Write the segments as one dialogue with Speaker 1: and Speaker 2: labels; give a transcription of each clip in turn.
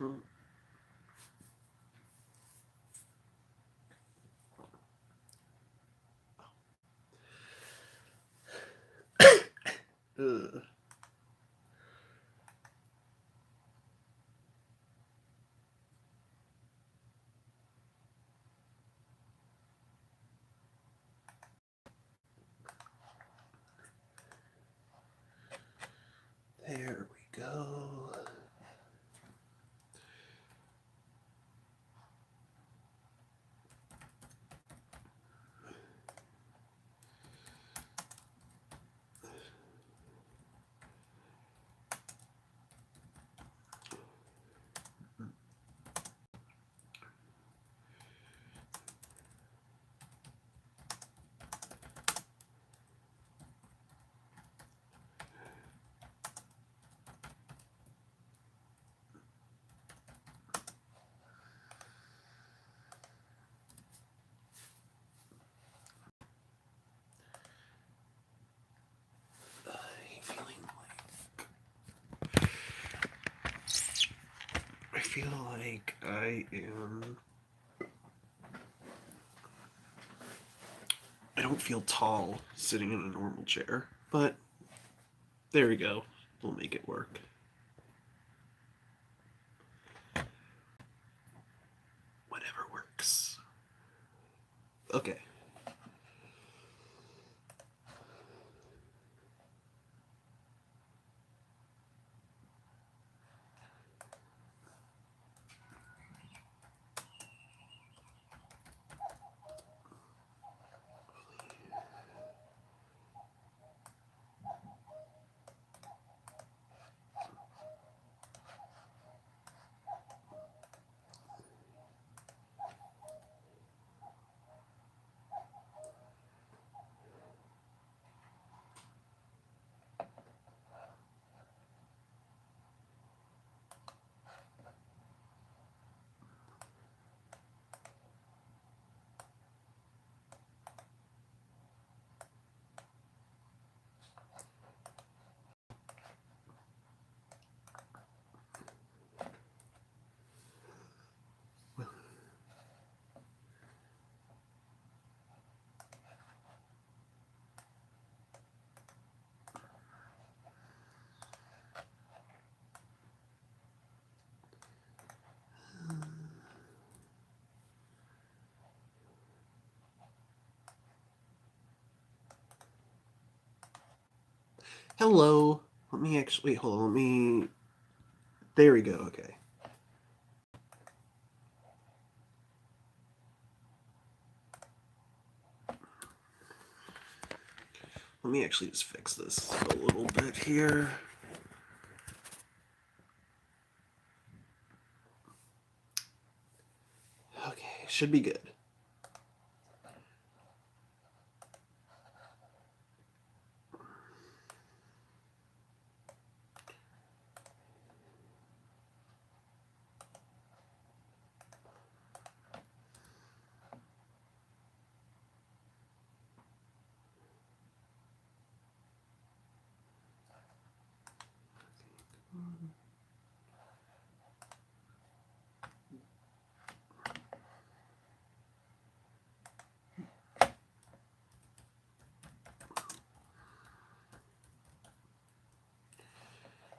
Speaker 1: Ugh. There we go. I feel like I am. I don't feel tall sitting in a normal chair, but there we go. We'll make it work. Whatever works. Okay. Hello. Let me actually, hold on, let me, there we go, okay. Let me actually just fix this a little bit here. Okay, should be good.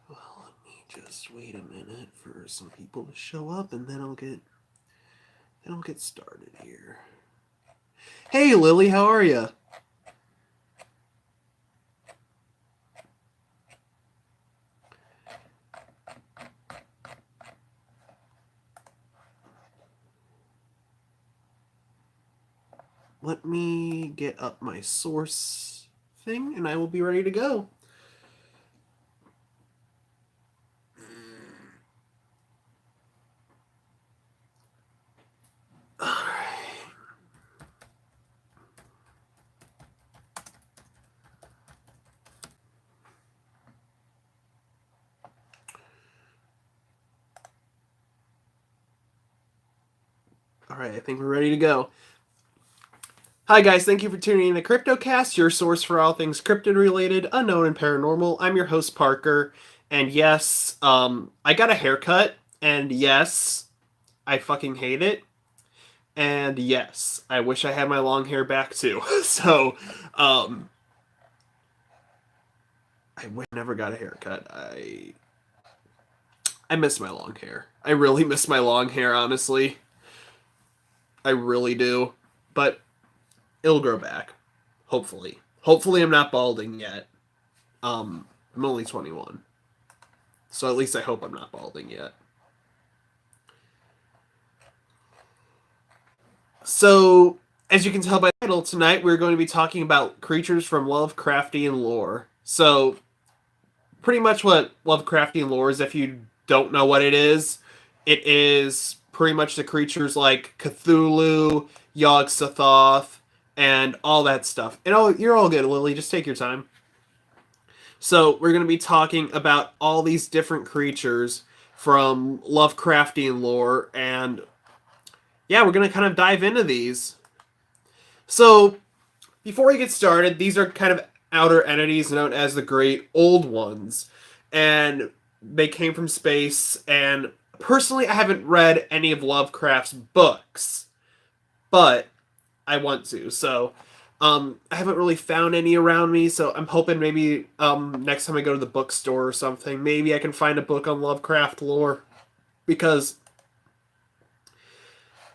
Speaker 1: Well, let me just wait a minute for some people to show up, and then I'll get started here. Hey, Lily, how are you? Let me get up my source thing, and I will be ready to go. All right, I think we're ready to go. Hi guys, thank you for tuning in to Cryptocast, your source for all things cryptid-related, unknown, and paranormal. I'm your host, Parker, and yes, I got a haircut, And yes, I fucking hate it. And yes, I wish I had my long hair back too. So, I wish I never got a haircut. I miss my long hair. I really miss my long hair, honestly. I really do. But it'll grow back. Hopefully. Hopefully I'm not balding yet. I'm only 21. So at least I hope I'm not balding yet. So, as you can tell by the title, tonight we're going to be talking about creatures from Lovecraftian lore. So, pretty much what Lovecraftian lore is, if you don't know what it is pretty much the creatures like Cthulhu, Yog-Sothoth, and all that stuff. And oh, you're all good, Lily. Just take your time. So, we're going to be talking about all these different creatures from Lovecraftian lore, and yeah, we're going to kind of dive into these. So, before we get started, these are kind of outer entities known as the Great Old Ones. And they came from space, and personally, I haven't read any of Lovecraft's books, but I want to. So, I haven't really found any around me, so I'm hoping maybe next time I go to the bookstore or something, maybe I can find a book on Lovecraft lore, because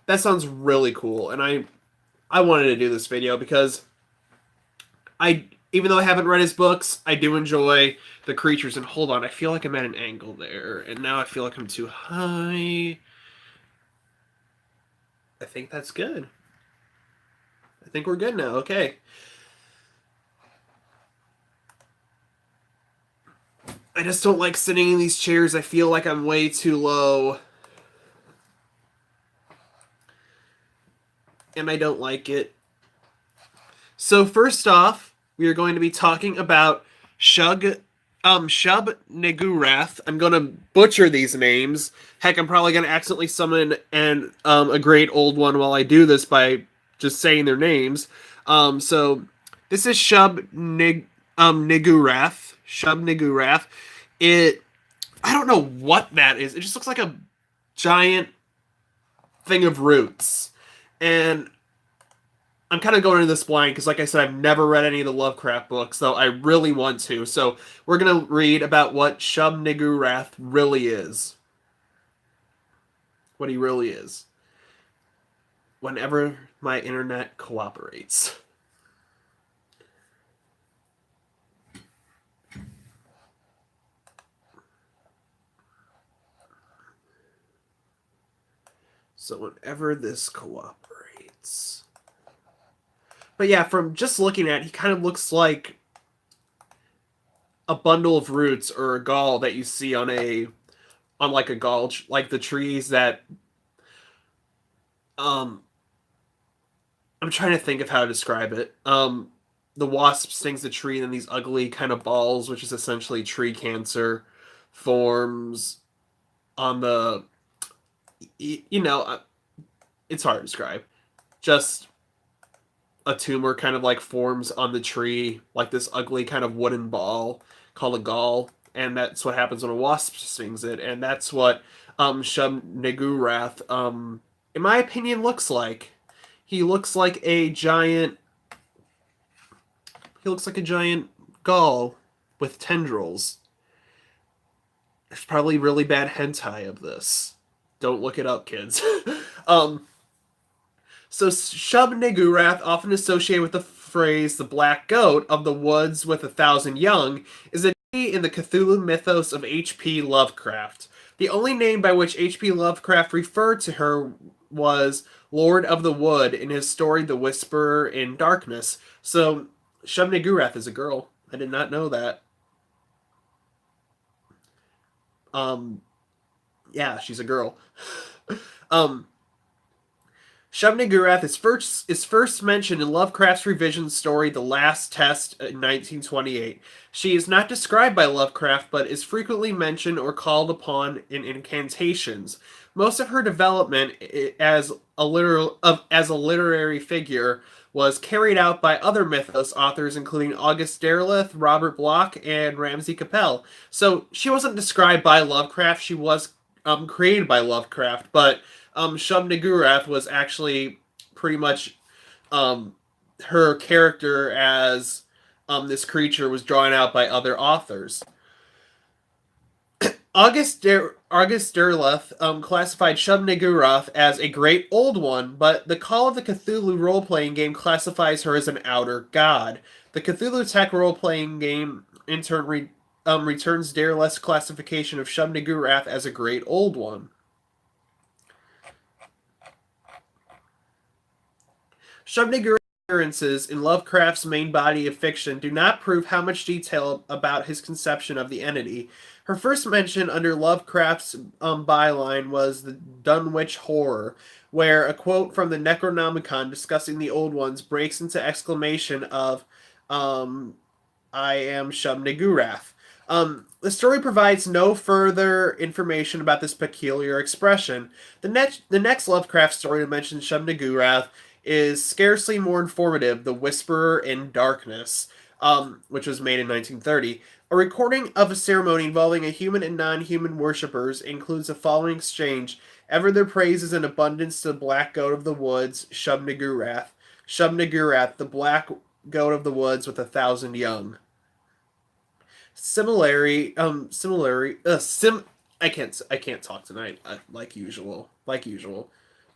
Speaker 1: that sounds really cool, and I wanted to do this video because even though I haven't read his books, I do enjoy the creatures. And hold on, I feel like I'm at an angle there, and now I feel like I'm too high. I think that's good. I think we're good now. Okay. I just don't like sitting in these chairs. I feel like I'm way too low. And I don't like it. So first off, we are going to be talking about Shub Nigurath. I'm gonna butcher these names. Heck, I'm probably gonna accidentally summon a great old one while I do this by just saying their names. So this is Nigurath. Shub Nigurath. I don't know what that is. It just looks like a giant thing of roots. And I'm kind of going into this blind because, like I said, I've never read any of the Lovecraft books, though I really want to. So we're going to read about what Shub Nigurath really is. What he really is. Whenever my internet cooperates. So whenever this cooperates. But yeah, from just looking at it, he kind of looks like a bundle of roots or a gall that you see on like a gulch, like the trees that I'm trying to think of how to describe it. The wasp stings the tree, and then these ugly kind of balls, which is essentially tree cancer, forms on the it's hard to describe. Just a tumor kind of like forms on the tree, like this ugly kind of wooden ball called a gall, and that's what happens when a wasp stings it, and that's what Shub Nigurath, in my opinion, looks like. He looks like a giant. He looks like a giant gall with tendrils. There's probably really bad hentai of this. Don't look it up, kids. So Shub Nigurath, often associated with the phrase "the black goat of the woods with 1,000 young," is a deity in the Cthulhu mythos of H.P. Lovecraft. The only name by which H.P. Lovecraft referred to her was Lord of the Wood in his story The Whisperer in Darkness. So Shub Nigurath is a girl. I did not know that. Yeah, she's a girl. Shub Nigurath is first mentioned in Lovecraft's revision story The Last Test in 1928. She is not described by Lovecraft, but is frequently mentioned or called upon in incantations. Most of her development as a literary figure was carried out by other mythos authors, including August Derleth, Robert Bloch, and Ramsey Cappell. So she wasn't described by Lovecraft. She was created by Lovecraft, but Shub-Niggurath was actually pretty much her character as this creature was drawn out by other authors. August Derleth classified Shub-Niggurath as a great old one, but the Call of the Cthulhu role-playing game classifies her as an outer god. The Cthulhu Tech role-playing game in turn returns Derleth's classification of Shub-Niggurath as a great old one. Shub-Niggurath's appearances in Lovecraft's main body of fiction do not prove how much detail about his conception of the entity. Her first mention under Lovecraft's byline was the Dunwich Horror, where a quote from the Necronomicon discussing the Old Ones breaks into exclamation of, I am Shub-Niggurath. The story provides no further information about this peculiar expression. The next Lovecraft story to mention Shub-Niggurath is scarcely more informative, The Whisperer in Darkness, which was made in 1930. A recording of a ceremony involving a human and non-human worshippers includes the following exchange. Ever their praises in abundance to the black goat of the woods, Shub-Niggurath. Shub-Niggurath, the black goat of the woods with 1,000 young. I can't talk tonight, like usual.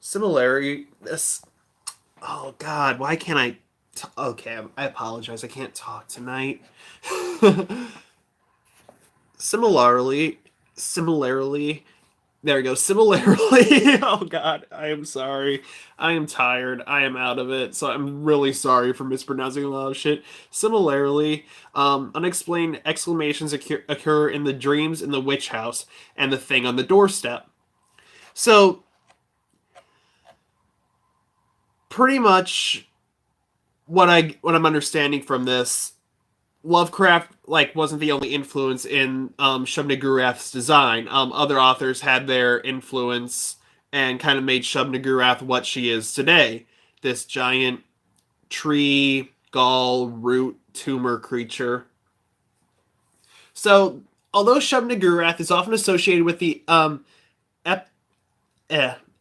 Speaker 1: Similarly, oh God, why can't I? Okay, I apologize. I can't talk tonight. Similarly, there we go. Similarly, oh God, I am sorry. I am tired. I am out of it. So I'm really sorry for mispronouncing a lot of shit. Similarly, unexplained exclamations occur in the dreams in the witch house and the thing on the doorstep. So pretty much what I'm understanding from this, Lovecraft wasn't the only influence in Shub-Niggurath's design. Other authors had their influence and kind of made Shub-Niggurath what she is today. This giant tree, gall, root, tumor creature. So, although Shub-Niggurath is often associated with the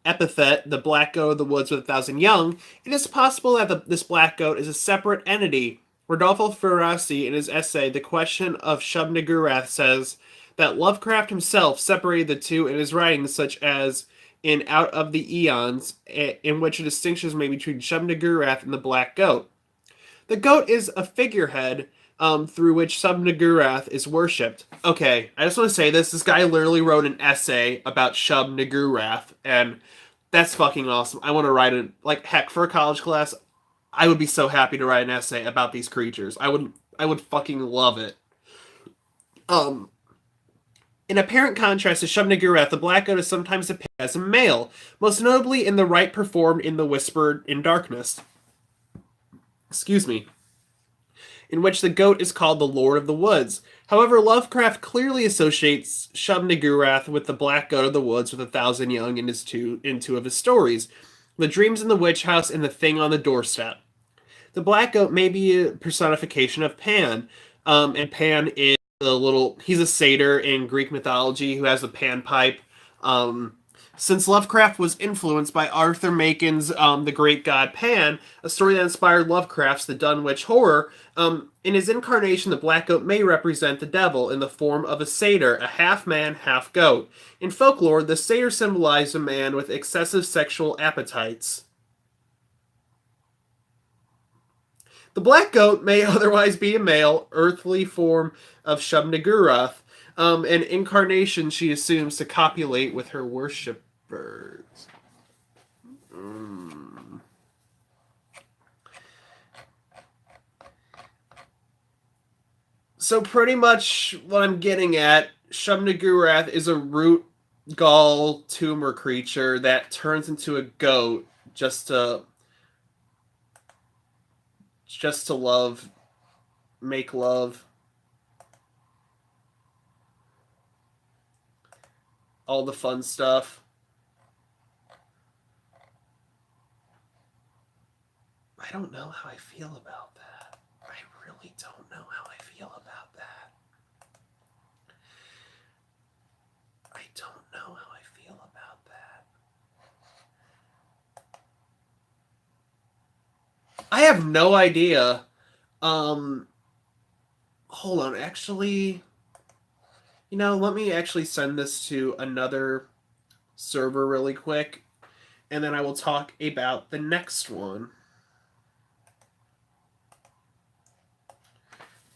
Speaker 1: epithet, the black goat of the woods with 1,000 young, it is possible that this black goat is a separate entity. Rodolfo Ferrasi, in his essay, The Question of Shub-Niggurath, says that Lovecraft himself separated the two in his writings, such as in Out of the Eons, in which a distinction is made between Shub-Niggurath and the black goat. The goat is a figurehead through which Shub-Niggurath is worshipped. Okay, I just want to say this. This guy literally wrote an essay about Shub-Niggurath, and that's fucking awesome. I want to write it, heck, for a college class. I would be so happy to write an essay about these creatures. I would fucking love it. In apparent contrast to Shub-Niggurath, the black goat is sometimes depicted as a male, most notably in the rite performed in The Whisperer in Darkness. Excuse me. In which the goat is called the Lord of the Woods. However, Lovecraft clearly associates Shub-Niggurath with the black goat of the woods with 1,000 young in two of his stories. The Dreams in the Witch House and the Thing on the Doorstep. The black goat may be a personification of Pan, and Pan is he's a satyr in Greek mythology who has the panpipe. Since Lovecraft was influenced by Arthur Macon's The Great God Pan, a story that inspired Lovecraft's The Dunwich Horror, in his incarnation, the black goat may represent the devil in the form of a satyr, a half-man, half-goat. In folklore, the satyr symbolized a man with excessive sexual appetites. The black goat may otherwise be a male, earthly form of Shub-Niggurath, an incarnation she assumes to copulate with her worshippers. So pretty much what I'm getting at, Shub-Niggurath is a root gall tumor creature that turns into a goat just to make love, all the fun stuff. I don't know how I feel about that. I really don't know how I feel about that. I don't know how I I have no idea. Hold on, actually, let me actually send this to another server really quick, and then I will talk about the next one.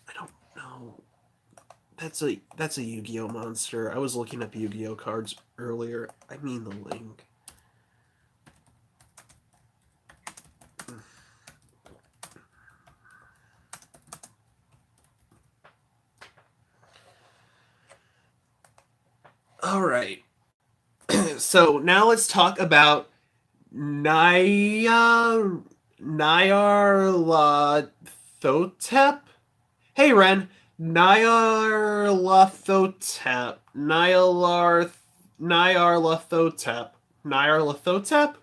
Speaker 1: I don't know. That's a Yu-Gi-Oh monster. I was looking up Yu-Gi-Oh cards earlier. I mean the link. All right. So now let's talk about Nyarlathotep. Hey Ren, Nyarlathotep. Nyarlathotep. Nyarlathotep?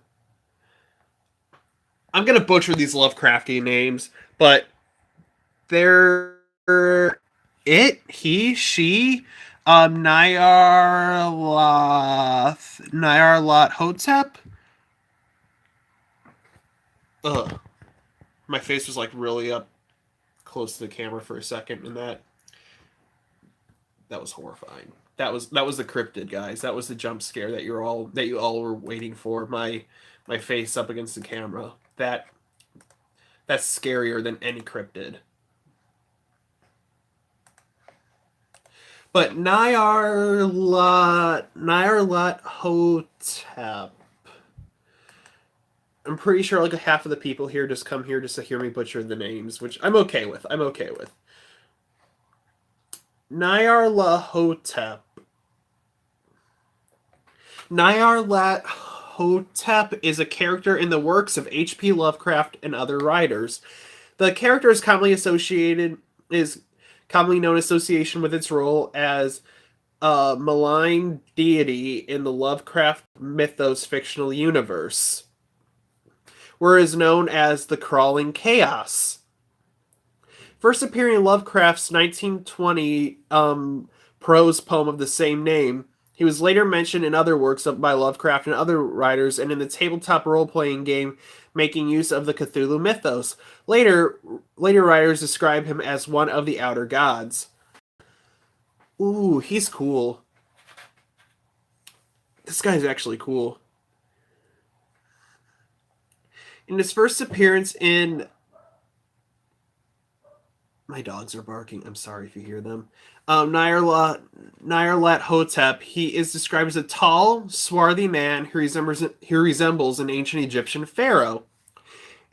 Speaker 1: I'm gonna butcher these Lovecraftian names, but they're he, she, Nyarlathotep. Ugh. My face was like really up close to the camera for a second, and that was horrifying. That was the cryptid, guys. That was the jump scare that you all were waiting for. My face up against the camera. That's scarier than any cryptid. But Nyarlathotep. I'm pretty sure like a half of the people here just come here just to hear me butcher the names, which I'm okay with. Nyarlathotep. Nyarlathotep is a character in the works of H.P. Lovecraft and other writers. The character is commonly known association with its role as a malign deity in the Lovecraft mythos fictional universe, where it is known as the Crawling Chaos. First appearing in Lovecraft's 1920 prose poem of the same name, he was later mentioned in other works by Lovecraft and other writers, and in the tabletop role-playing game making use of the Cthulhu mythos. Later writers describe him as one of the outer gods. Ooh, he's cool. This guy's actually cool. In his first appearance in... My dogs are barking. I'm sorry if you hear them. Nyarlathotep, he is described as a tall, swarthy man who resembles an ancient Egyptian pharaoh.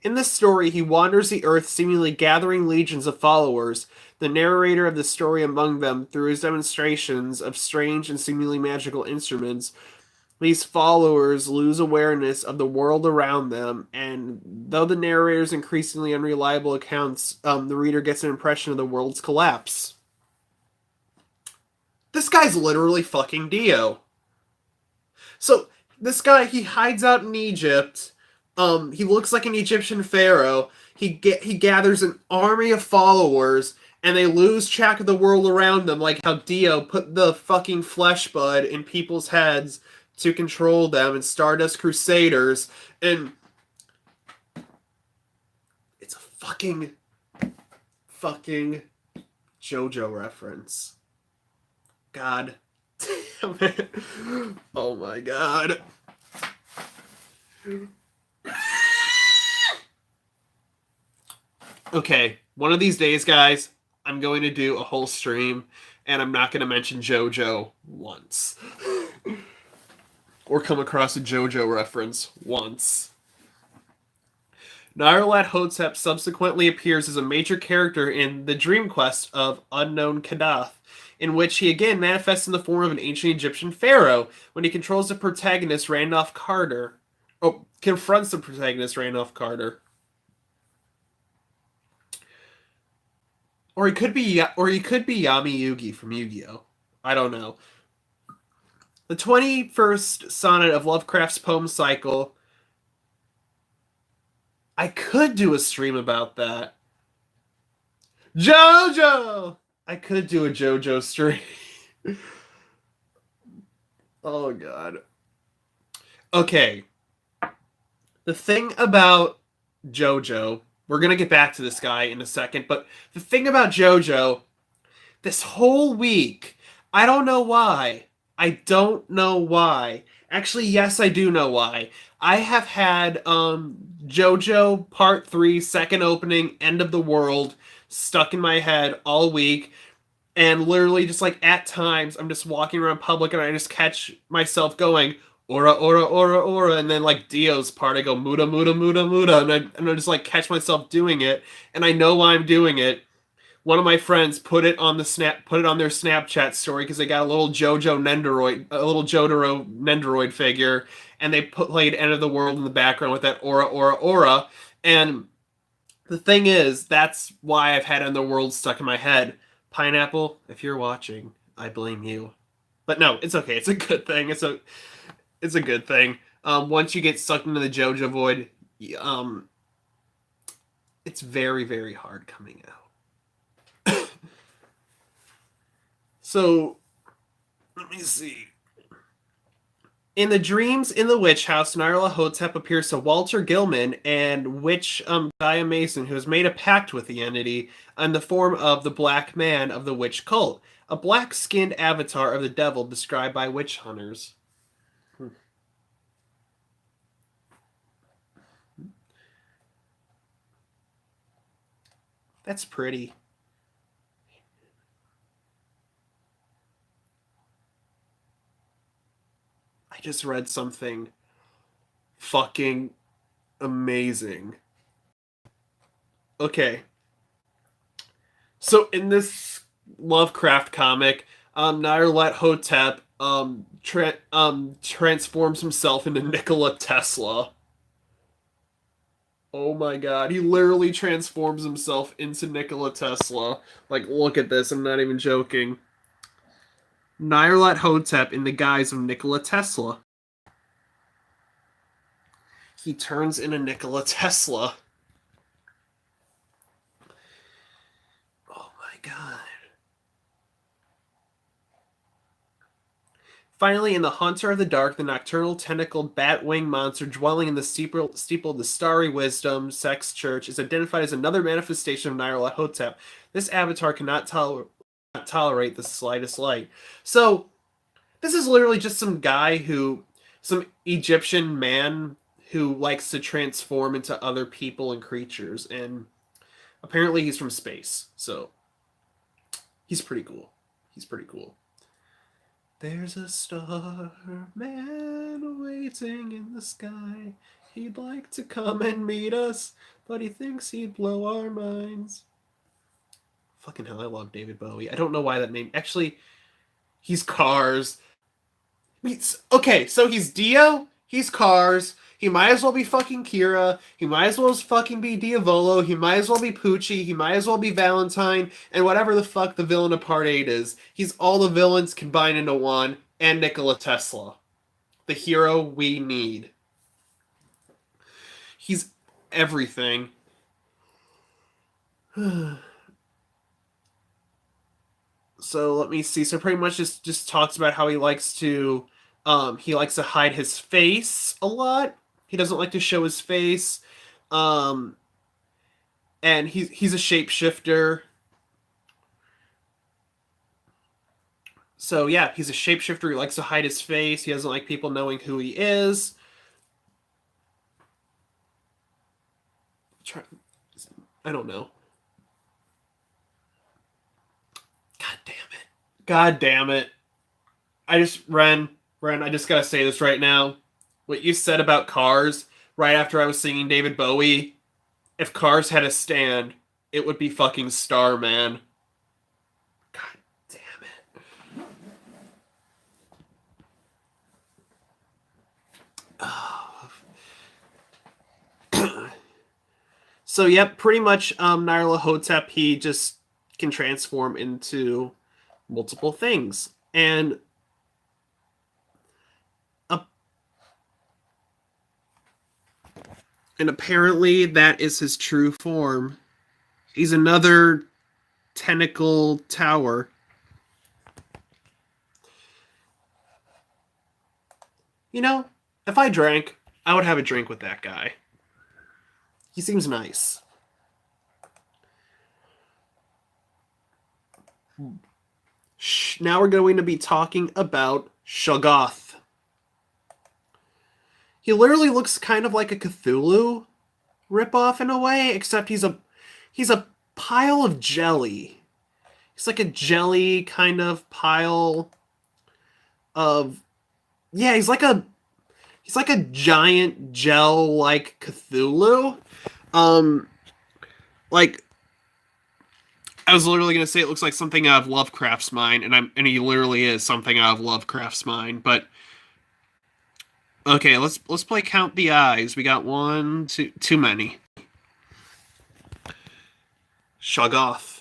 Speaker 1: In this story, he wanders the earth seemingly gathering legions of followers, the narrator of the story among them through his demonstrations of strange and seemingly magical instruments. These followers lose awareness of the world around them, and though the narrator's increasingly unreliable accounts, the reader gets an impression of the world's collapse. This guy's literally fucking Dio. So, this guy, he hides out in Egypt. He looks like an Egyptian pharaoh. He gathers an army of followers, and they lose track of the world around them, like how Dio put the fucking flesh bud in people's heads to control them, and Stardust Crusaders, and it's a fucking JoJo reference. God damn it. Oh my god. Okay, one of these days, guys, I'm going to do a whole stream, and I'm not going to mention JoJo once. Or come across a JoJo reference once. Nyarlathotep subsequently appears as a major character in The Dream Quest of Unknown Kadath, in which he again manifests in the form of an ancient Egyptian pharaoh when he controls the protagonist Randolph Carter. Oh, confronts the protagonist Randolph Carter. Or he could be Yami Yugi from Yu-Gi-Oh! I don't know. The 21st sonnet of Lovecraft's poem cycle. I could do a stream about that. JoJo! I could do a JoJo stream. Oh, God. Okay. The thing about JoJo We're gonna get back to this guy in a second, but the thing about JoJo, this whole week, I don't know why. I don't know why. Actually, yes, I do know why. I have had JoJo Part 3 second opening End of the World stuck in my head all week, and literally just like at times I'm just walking around public and I just catch myself going aura aura aura aura, and then like Dio's part I go muda muda muda muda, and I just like catch myself doing it, and I know why I'm doing it. One of my friends put it on their Snapchat story because they got a little Jotaro Nendoroid figure, and they played End of the World in the background with that aura aura aura. And the thing is, that's why I've had End of the World stuck in my head. Pineapple, if you're watching, I blame you. But no, it's okay. It's a good thing. It's a good thing. Once you get sucked into the JoJo void, um, it's very very hard coming out. So, let me see. In the dreams in the witch house, Nyarla Hotep appears to Walter Gilman and witch Gaia Mason, who has made a pact with the entity in the form of the Black Man of the witch cult, a black-skinned avatar of the devil described by witch hunters. That's pretty. I just read something fucking amazing. Okay. So in this Lovecraft comic, Nyarlathotep transforms himself into Nikola Tesla. Oh my god, he literally transforms himself into Nikola Tesla. Like, look at this, I'm not even joking. Nyarlathotep in the guise of Nikola Tesla. He turns into Nikola Tesla. Oh my god. Finally, in The Hunter of the Dark, the nocturnal tentacled bat-winged monster dwelling in the steeple of the Starry Wisdom Sex Church is identified as another manifestation of Nyarlathotep. This avatar cannot tolerate the slightest light. So, this is literally just some Egyptian man who likes to transform into other people and creatures, and apparently he's from space, so he's pretty cool. He's pretty cool. There's a star man waiting in the sky. He'd like to come and meet us, but he thinks he'd blow our minds. Fucking hell, I love David Bowie. I don't know why that name. Actually, he's Cars. Okay, so he's Dio, he's Cars. He might as well be fucking Kira. He might as well fucking be Diavolo. He might as well be Poochie. He might as well be Valentine. And whatever the fuck the villain of Part 8 is. He's all the villains combined into one. And Nikola Tesla. The hero we need. He's everything. So let me see. So pretty much just talks about how he likes to hide his face a lot. He doesn't like to show his face. And he's a shapeshifter. So yeah, he's a shapeshifter. He likes to hide his face. He doesn't like people knowing who he is. I don't know. God damn it. God damn it. Ren, I just gotta say this right now. What you said about Cars right after I was singing David Bowie, if Cars had a stand, it would be fucking Starman. God damn it. Oh. So, yep, pretty much Nyarlathotep, he just can transform into multiple things. And apparently that is his true form. He's another tentacle tower. You know, if I drank, I would have a drink with that guy. He seems nice. Now we're going to be talking about Shoggoth. He literally looks kind of like a Cthulhu ripoff in a way, except he's a pile of jelly. He's like a jelly kind of pile of yeah. He's like a giant gel like Cthulhu. Um, like I was literally gonna say it looks like something out of Lovecraft's mind, and he literally is something out of Lovecraft's mind. But okay, let's play count the eyes. We got one, two, too many. Shoggoth.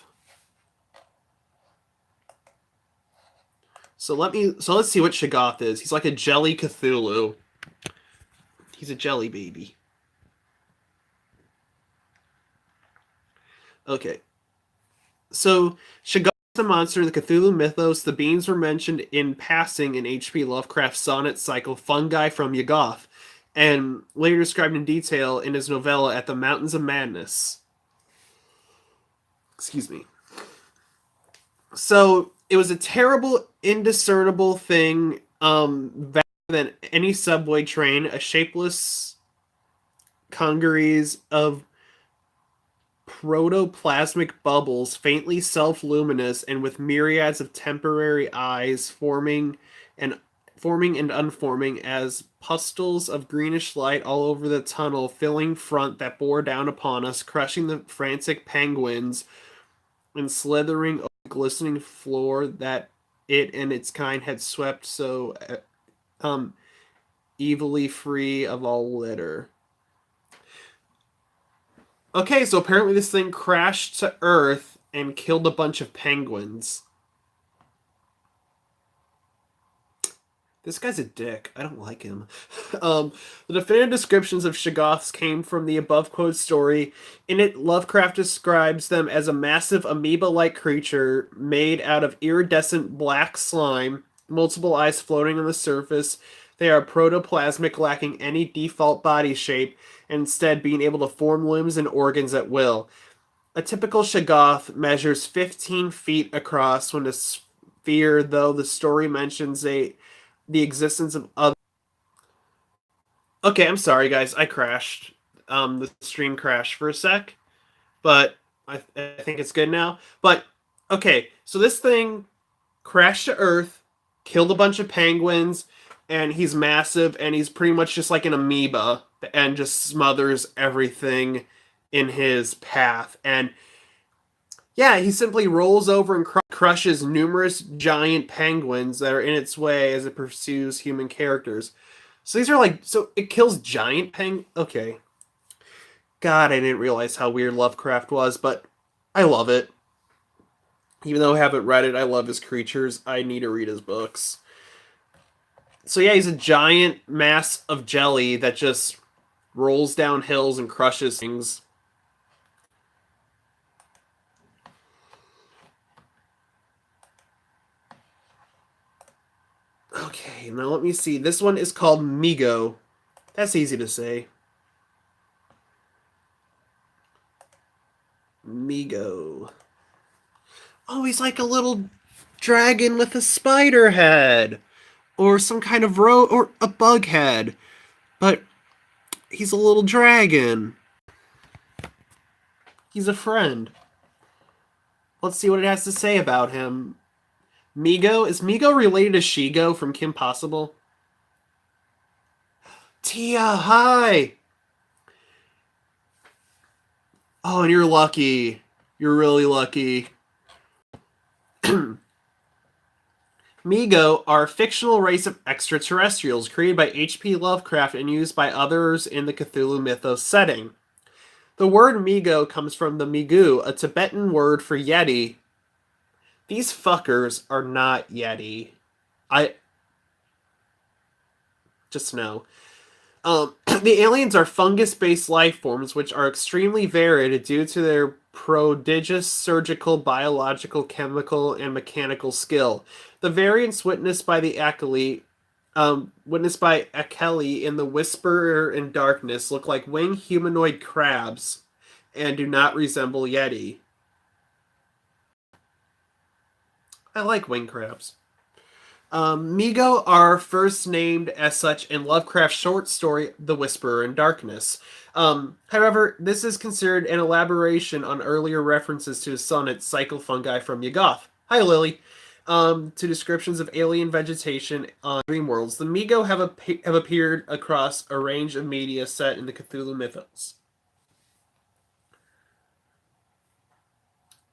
Speaker 1: So let's see what Shoggoth is. He's like a jelly Cthulhu. He's a jelly baby. Okay. So Shoggoth is a monster in the Cthulhu mythos. The beings were mentioned in passing in H.P. Lovecraft's sonnet cycle Fungi from Yuggoth, and later described in detail in his novella At the Mountains of Madness. Excuse me. So it was a terrible, indiscernible thing, better than any subway train, a shapeless congeries of protoplasmic bubbles, faintly self-luminous and with myriads of temporary eyes forming and unforming as pustules of greenish light all over the tunnel filling front that bore down upon us, crushing the frantic penguins and slithering over the glistening floor that it and its kind had swept so um evilly free of all litter. Okay, so apparently this thing crashed to Earth and killed a bunch of penguins. This guy's a dick. I don't like him. The definitive descriptions of Shoggoths came from the above quote story. In it, Lovecraft describes them as a massive amoeba-like creature made out of iridescent black slime, multiple eyes floating on the surface. They are protoplasmic, lacking any default body shape, and instead being able to form limbs and organs at will. A typical Shoggoth measures 15 feet across when a sphere, though the story mentions the existence of other. Okay, I'm sorry, guys. I crashed. The stream crashed for a sec, but I think it's good now. But okay, so this thing crashed to Earth, killed a bunch of penguins, and he's massive, and he's pretty much just like an amoeba, and just smothers everything in his path. And yeah, he simply rolls over and crushes numerous giant penguins that are in its way as it pursues human characters. So these are like, so it kills giant Okay. God, I didn't realize how weird Lovecraft was, but I love it. Even though I haven't read it, I love his creatures. I need to read his books. So yeah, he's a giant mass of jelly that just rolls down hills and crushes things. Okay, now let me see. This one is called Migo. That's easy to say. Migo. Oh, he's like a little dragon with a spider head. Or some kind of or a bug head. But he's a little dragon. He's a friend. Let's see what it has to say about him. Migo? Is Migo related to Shigo from Kim Possible? Tia, hi! Oh, and you're lucky. You're really lucky. Migo are a fictional race of extraterrestrials created by H.P. Lovecraft and used by others in the Cthulhu mythos setting. The word Migo comes from the Migu, a Tibetan word for Yeti. These fuckers are not Yeti. I just know. The aliens are fungus-based life forms which are extremely varied due to their prodigious surgical, biological, chemical, and mechanical skill. The variants witnessed by Akeli in The Whisperer in Darkness look like winged humanoid crabs and do not resemble Yeti. I like wing crabs. Migo are first named as such in Lovecraft's short story, The Whisperer in Darkness. However, this is considered an elaboration on earlier references to his sonnet, Cycle Fungi from Yuggoth. Hi, Lily. To descriptions of alien vegetation on dream worlds. The Migo have appeared across a range of media set in the Cthulhu mythos.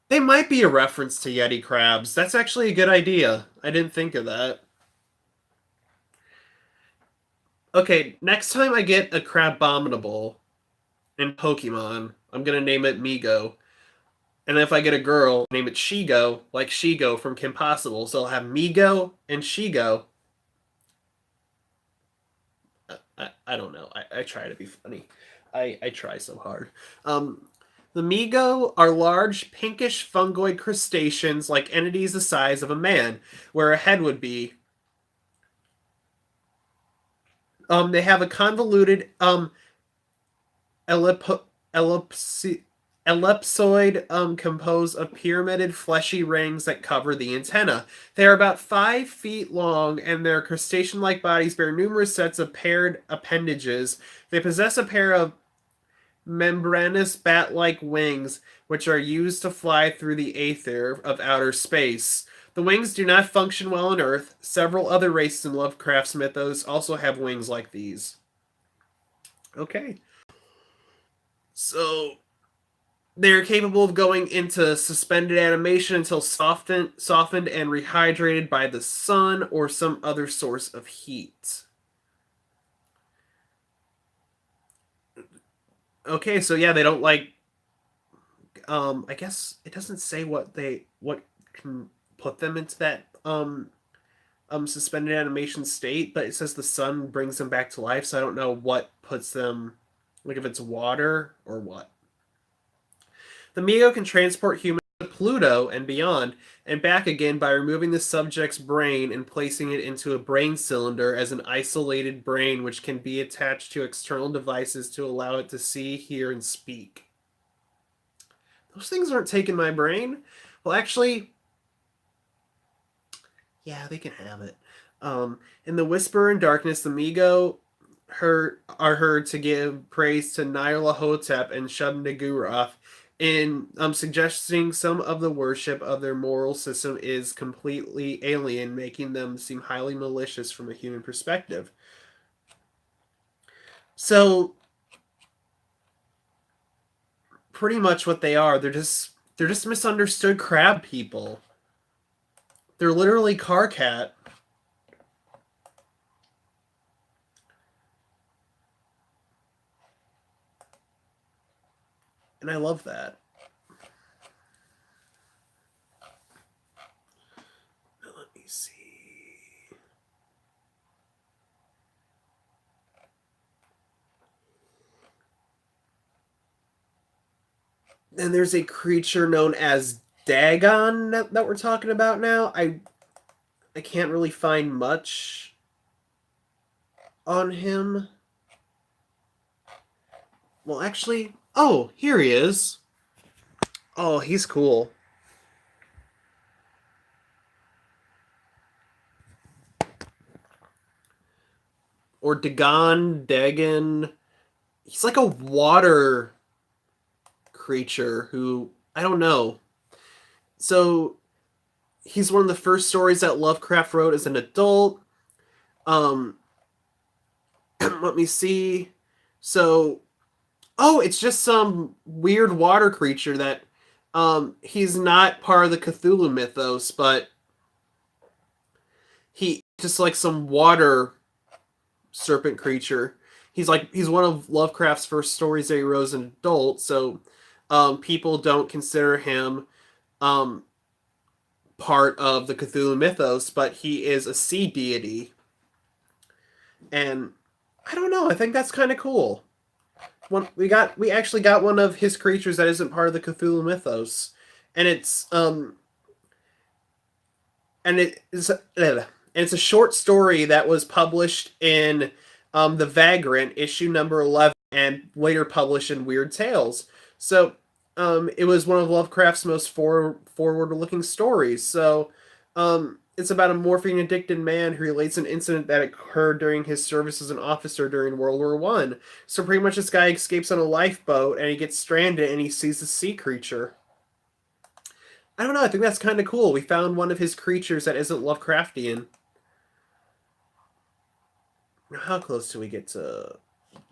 Speaker 1: They might be a reference to Yeti crabs. That's actually a good idea. I didn't think of that. Okay, next time I get a Crabominable in Pokemon, I'm gonna name it Migo. And if I get a girl, name it Shigo, like Shigo from Kim Possible. So I'll have Migo and Shigo. I don't know. I try to be funny. I try so hard. The Migo are large, pinkish fungoid crustaceans like entities the size of a man, where a head would be. They have a convoluted ellip- ellipsi- ellipsoid composed of pyramided fleshy rings that cover the antenna. They are about 5 feet long, and their crustacean-like bodies bear numerous sets of paired appendages. They possess a pair of membranous bat-like wings, which are used to fly through the aether of outer space. The wings do not function well on Earth. Several other races in Lovecraft's mythos also have wings like these. Okay. So they're capable of going into suspended animation until softened and rehydrated by the sun or some other source of heat. Okay, so yeah, they don't like. I guess it doesn't say what can put them into that suspended animation state, but it says the sun brings them back to life. So I don't know what puts them, like if it's water or what. The Mio can transport humans to Pluto and beyond, and back again by removing the subject's brain and placing it into a brain cylinder as an isolated brain which can be attached to external devices to allow it to see, hear, and speak. Those things aren't taking my brain. Well, actually, yeah, they can have it. In The Whisper in Darkness, the Migo are heard to give praise to Nyarlathotep and Shub-Niggurath in suggesting some of the worship of their moral system is completely alien, making them seem highly malicious from a human perspective. So, pretty much what they are, they're just misunderstood crab people. They're literally Karkat. And I love that. Let me see. And there's a creature known as Dagon that we're talking about now. I can't really find much on him. Well, actually, oh, here he is. Oh, he's cool. Or Dagon. He's like a water creature who, I don't know. So, he's one of the first stories that Lovecraft wrote as an adult. Let me see. So, oh, it's just some weird water creature that he's not part of the Cthulhu mythos, but he just like some water serpent creature. He's one of Lovecraft's first stories that he wrote as an adult, so people don't consider him part of the Cthulhu mythos, but he is a sea deity. And I don't know, I think that's kind of cool. We actually got one of his creatures that isn't part of the Cthulhu mythos, and it's a short story that was published in The Vagrant, issue number 11, and later published in Weird Tales. So it was one of Lovecraft's most forward-looking stories. So It's about a morphine addicted man who relates an incident that occurred during his service as an officer during World War One. So pretty much this guy escapes on a lifeboat and he gets stranded and he sees the sea creature. I don't know, I think that's kind of cool. We found one of his creatures that isn't Lovecraftian. How close do we get to...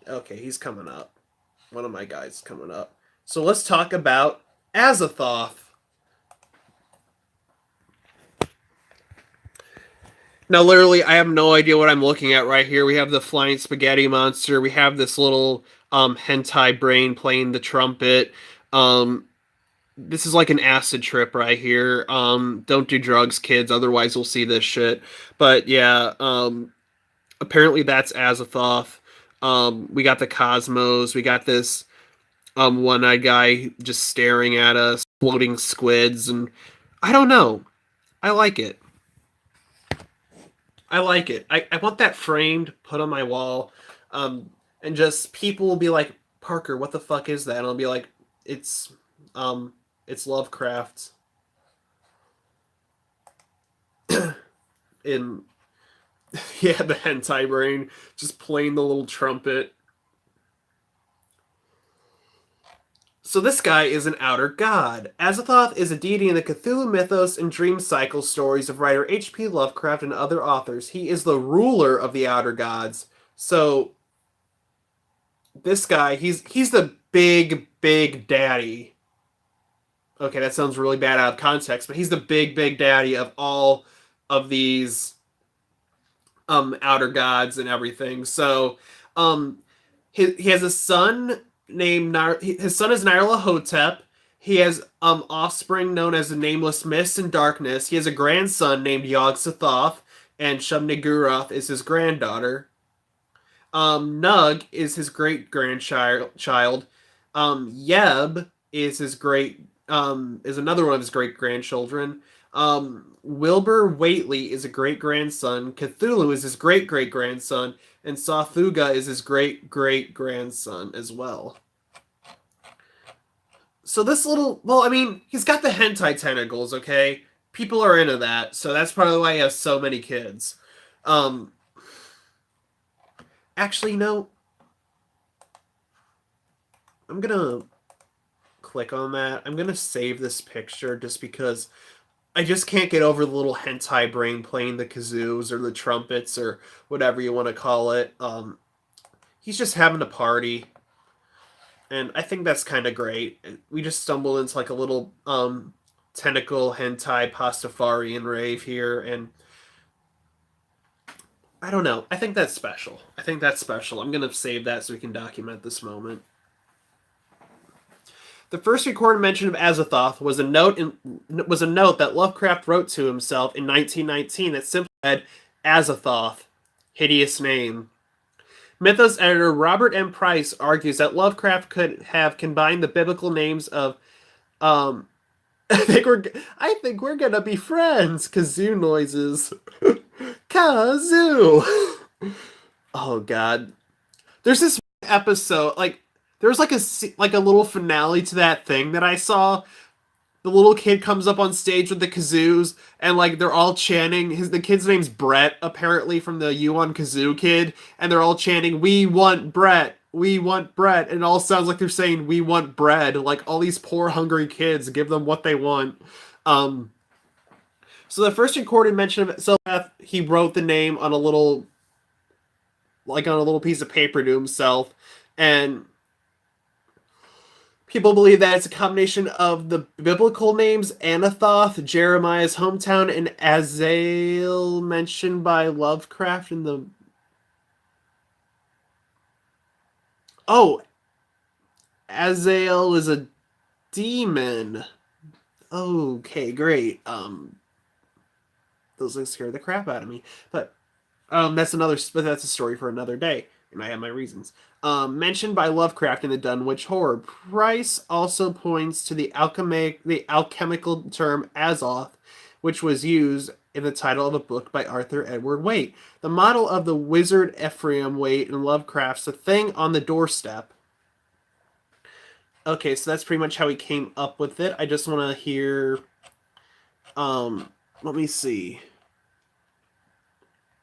Speaker 1: Okay, he's coming up. One of my guys coming up. So let's talk about Azathoth. Now, literally, I have no idea what I'm looking at right here. We have the flying spaghetti monster. We have this little hentai brain playing the trumpet. This is like an acid trip right here. Don't do drugs, kids. Otherwise, we'll see this shit. But yeah, apparently that's Azathoth. We got the Cosmos. We got this one-eyed guy just staring at us, floating squids, and I don't know. I like it. I like it. I want that framed, put on my wall, and just people will be like, Parker, what the fuck is that? And I'll be like, it's it's Lovecraft. In yeah, the hentai brain just playing the little trumpet. So this guy is an outer god. Azathoth is a deity in the Cthulhu mythos and dream cycle stories of writer H.P. Lovecraft and other authors. He is the ruler of the outer gods. So this guy, he's the big daddy. Okay, that sounds really bad out of context, but he's the big daddy of all of these outer gods and everything. So he has a son named his son is Nyarlathotep. He has offspring known as the Nameless Mist and Darkness. He has a grandson named Yog-Sothoth, and Shub-Niggurath is his granddaughter. Nug is his great grandchild. Yeb is his great is another one of his great grandchildren. Wilbur Whately is a great grandson. Cthulhu is his great grandson, and Sothuga is his great grandson as well. So this little, well, I mean, he's got the hentai tentacles, okay? People are into that, so that's probably why he has so many kids. Actually, no. I'm gonna click on that. I'm gonna save this picture just because I just can't get over the little hentai brain playing the kazoos or the trumpets or whatever you want to call it. He's just having a party. And I think that's kind of great. We just stumbled into like a little tentacle hentai pastafarian rave here, and I don't know. I think that's special. I'm gonna save that so we can document this moment. The first recorded mention of Azathoth was a note that Lovecraft wrote to himself in 1919 that simply said Azathoth, hideous name. Mythos editor Robert M. Price argues that Lovecraft could have combined the biblical names of I think we're gonna be friends. Kazoo noises. Kazoo. Oh god. There's this episode like there was like a little finale to that thing that I saw. The little kid comes up on stage with the kazoos, and like they're all chanting. The kid's name's Brett, apparently from the Yuan Kazoo Kid, and they're all chanting, "We want Brett, we want Brett," and it all sounds like they're saying, "We want bread." Like all these poor hungry kids, give them what they want. So the first recorded mention of Sylvath, he wrote the name on a little piece of paper to himself, and people believe that it's a combination of the biblical names Anathoth, Jeremiah's hometown, and Azael mentioned by Lovecraft in the... Oh, Azael is a demon. Okay, great. Those things scare the crap out of me. But that's a story for another day, and I have my reasons. Mentioned by Lovecraft in the Dunwich Horror. Price also points to the alchemical term Azoth, which was used in the title of a book by Arthur Edward Waite. The model of the wizard Ephraim Waite in Lovecraft's The Thing on the Doorstep. Okay, so that's pretty much how he came up with it. I just want to hear let me see.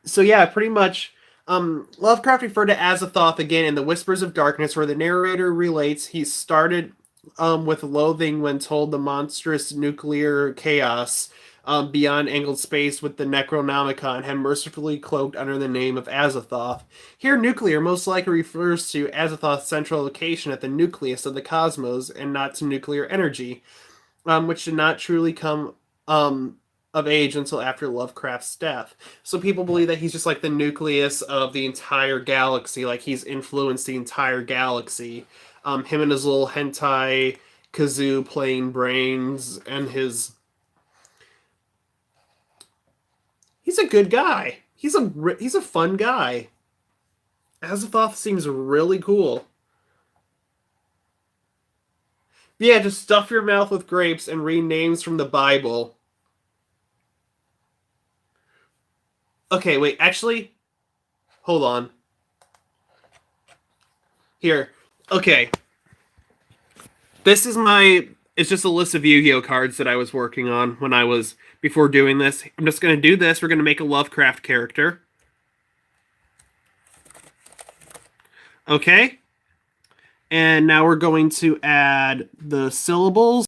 Speaker 1: So yeah, pretty much. Lovecraft referred to Azathoth again in The Whispers of Darkness, where the narrator relates he started with loathing when told the monstrous nuclear chaos beyond angled space with the Necronomicon had mercifully cloaked under the name of Azathoth. Here, nuclear most likely refers to Azathoth's central location at the nucleus of the cosmos and not to nuclear energy, which did not truly come um, of age until after Lovecraft's death. So people believe that he's just like the nucleus of the entire galaxy, like he's influenced the entire galaxy. Him and his little hentai kazoo playing brains and his. He's a good guy. He's a fun guy. Azathoth seems really cool. Yeah, just stuff your mouth with grapes and read names from the Bible. Okay, wait, actually, hold on. Here. Okay. This is my. It's just a list of Yu-Gi-Oh cards that I was working on when I was. Before doing this. I'm just going to do this. We're going to make a Lovecraft character. Okay. And now we're going to add the syllables.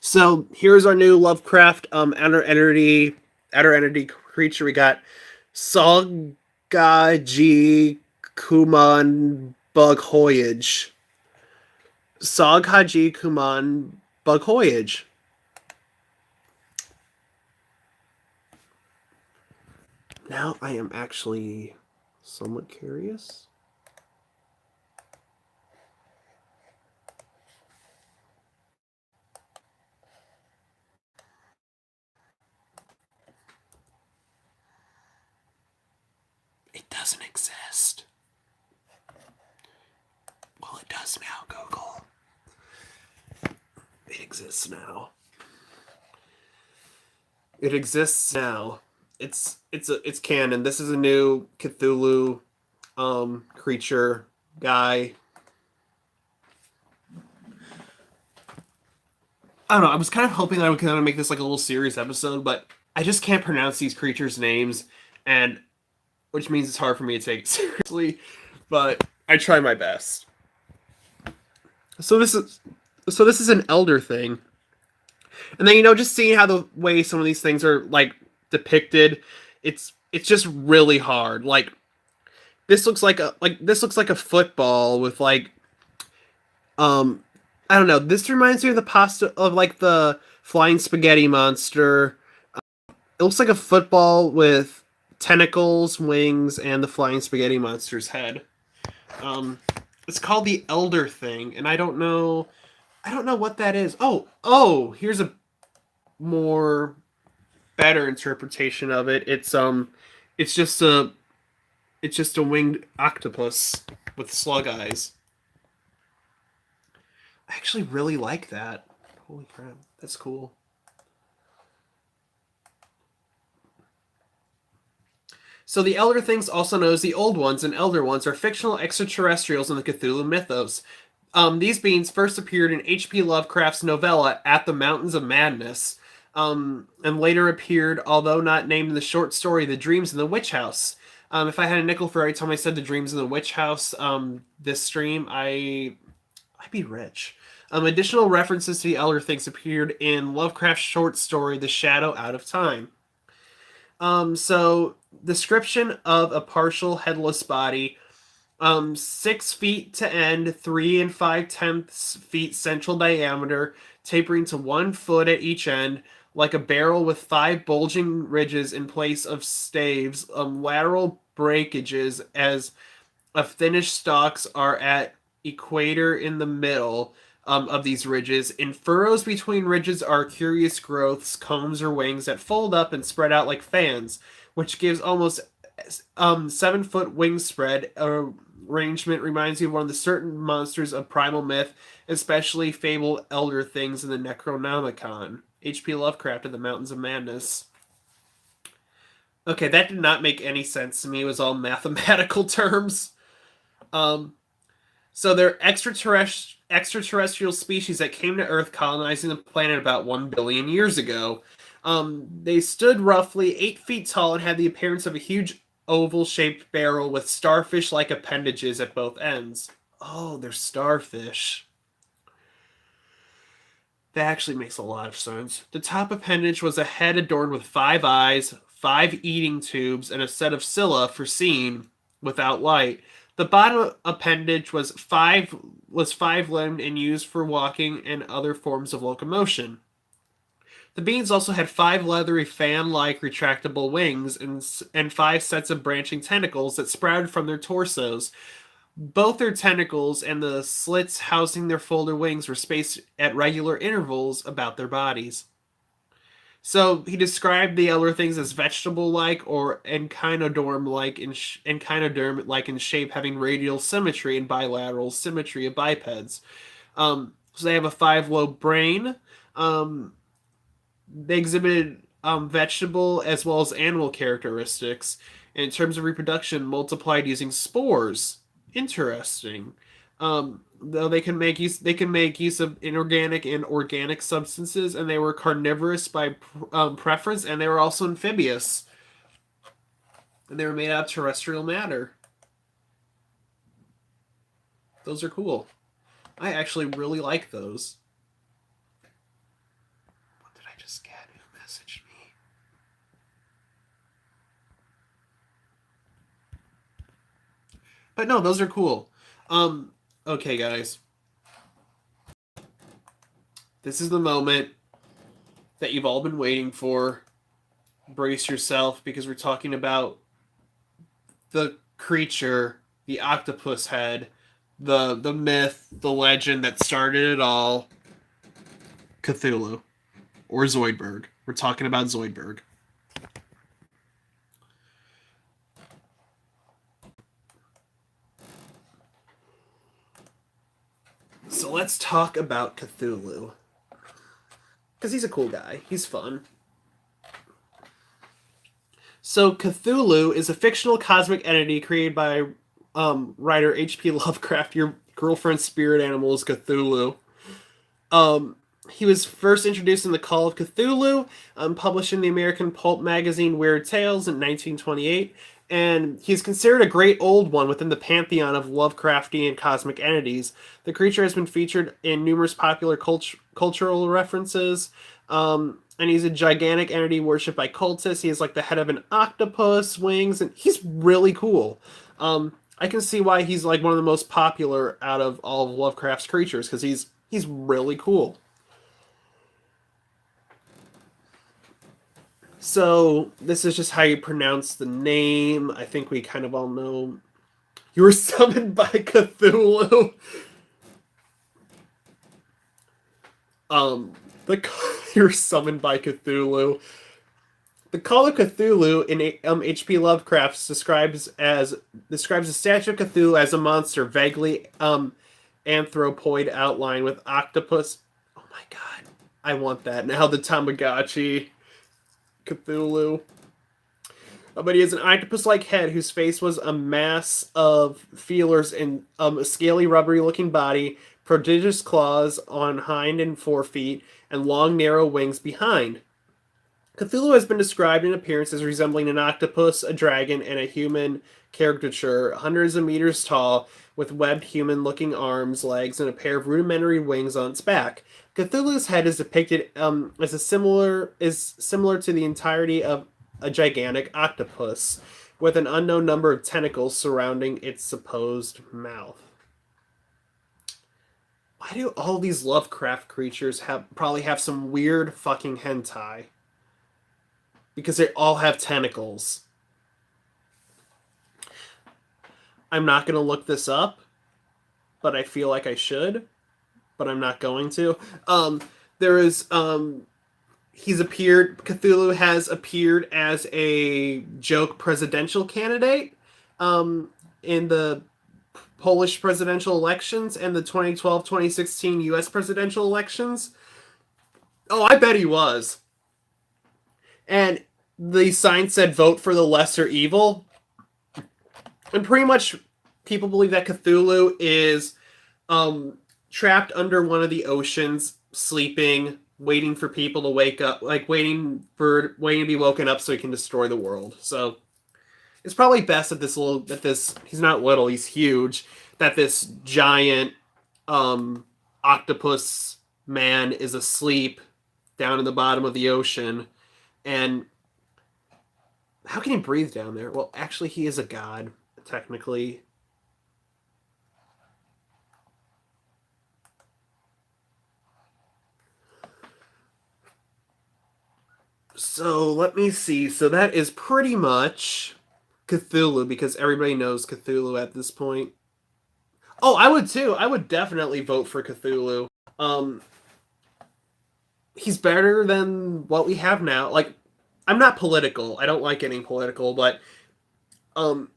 Speaker 1: So here's our new Lovecraft outer entity creature. We got Soghaji Kuman Bughoyage. Soghaji Kuman Bughoyage. Now I am actually somewhat curious. It doesn't exist. Well, it does now, Google. It exists now. It exists now. It's canon. This is a new Cthulhu creature guy. I don't know. I was kind of hoping that I would kind of make this like a little serious episode, but I just can't pronounce these creatures' names, and which means it's hard for me to take it seriously. But I try my best. So this is an elder thing, and then just seeing how the way some of these things are like depicted, it's just really hard. Like this looks like a football with like I don't know. This reminds me of the flying spaghetti monster. It looks like a football with tentacles, wings, and the flying spaghetti monster's head. It's called the Elder Thing, and I don't know what that is. Here's a more better interpretation of it. It's just a winged octopus with slug eyes. I actually really like that. Holy crap, that's cool. So the Elder Things, also known as the Old Ones and Elder Ones, are fictional extraterrestrials in the Cthulhu mythos. These beings first appeared in H.P. Lovecraft's novella At the Mountains of Madness, and later appeared, although not named in the short story, The Dreams in the Witch House. If I had a nickel for every time I said The Dreams in the Witch House this stream, I'd be rich. Additional references to the Elder Things appeared in Lovecraft's short story The Shadow Out of Time. So description of a partial headless body, 6 feet to end, 3 5/10 feet central diameter, tapering to 1 foot at each end, like a barrel with 5 bulging ridges in place of staves, lateral breakages as of finished stalks are at equator in the middle of these ridges. In furrows between ridges are curious growths, combs, or wings that fold up and spread out like fans, which gives almost 7-foot wingspread arrangement reminds you of one of the certain monsters of primal myth, especially fabled elder things in the Necronomicon. H.P. Lovecraft and the Mountains of Madness. Okay, that did not make any sense to me. It was all mathematical terms. So they're extraterrestrial species that came to Earth colonizing the planet about 1 billion years ago. They stood roughly 8 feet tall and had the appearance of a huge oval-shaped barrel with starfish-like appendages at both ends. Oh, they're starfish. That actually makes a lot of sense. The top appendage was a head adorned with 5 eyes, 5 eating tubes, and a set of cilia for seeing without light. The bottom appendage was five-limbed and used for walking and other forms of locomotion. The beings also had 5 leathery fan-like retractable wings and 5 sets of branching tentacles that sprouted from their torsos. Both their tentacles and the slits housing their folded wings were spaced at regular intervals about their bodies. So he described the other things as vegetable-like or echinoderm-like in shape, having radial symmetry and bilateral symmetry of bipeds. So they have a 5-lobe brain. They exhibited vegetable as well as animal characteristics. And in terms of reproduction, multiplied using spores. Interesting. Though they can make use of inorganic and organic substances, and they were carnivorous by preference, and they were also amphibious. And they were made out of terrestrial matter. Those are cool. I actually really like those. What did I just get? Who messaged me? But no, those are cool. Okay, guys. This is the moment that you've all been waiting for. Brace yourself, because we're talking about the creature, the octopus head, the myth, the legend that started it all. Cthulhu. Or Zoidberg. We're talking about Zoidberg. So let's talk about Cthulhu. Because he's a cool guy. He's fun. So Cthulhu is a fictional cosmic entity created by writer H.P. Lovecraft. Your girlfriend's spirit animal is Cthulhu. He was first introduced in The Call of Cthulhu, published in the American pulp magazine Weird Tales in 1928, and he's considered a great old one within the pantheon of Lovecraftian cosmic entities. The creature has been featured in numerous popular cultural references, and he's a gigantic entity worshipped by cultists. He is like the head of an octopus, wings, and he's really cool. I can see why he's like one of the most popular out of all of Lovecraft's creatures, because he's really cool. So this is just how you pronounce the name. I think we kind of all know. You were summoned by Cthulhu. You were summoned by Cthulhu. The Call of Cthulhu in H.P. Lovecraft describes a statue of Cthulhu as a monster, vaguely anthropoid outline with octopus. Oh my god, I want that now. The Tamagotchi Cthulhu. But he has an octopus-like head whose face was a mass of feelers and a scaly, rubbery-looking body, prodigious claws on hind and forefeet, and long, narrow wings behind. Cthulhu has been described in appearance as resembling an octopus, a dragon, and a human caricature, hundreds of meters tall, with webbed human-looking arms, legs, and a pair of rudimentary wings on its back. Cthulhu's head is depicted as similar to the entirety of a gigantic octopus, with an unknown number of tentacles surrounding its supposed mouth. Why do all these Lovecraft creatures probably have some weird fucking hentai? Because they all have tentacles. I'm not going to look this up, but I feel like I should, but I'm not going to. There is Cthulhu has appeared as a joke presidential candidate in the Polish presidential elections and the 2012-2016 US presidential elections. Oh, I bet he was. And the sign said vote for the lesser evil. And pretty much people believe that Cthulhu is trapped under one of the oceans, sleeping, waiting for people to wake up, like waiting to be woken up so he can destroy the world. So it's probably best that he's not little, he's huge, that this giant octopus man is asleep down in the bottom of the ocean. And how can he breathe down there? Well, actually, he is a god, technically. So let me see. So that is pretty much Cthulhu, because everybody knows Cthulhu at this point. Oh, I would too. I would definitely vote for Cthulhu. Um, he's better than what we have now. Like, I'm not political. I don't like getting political, but um,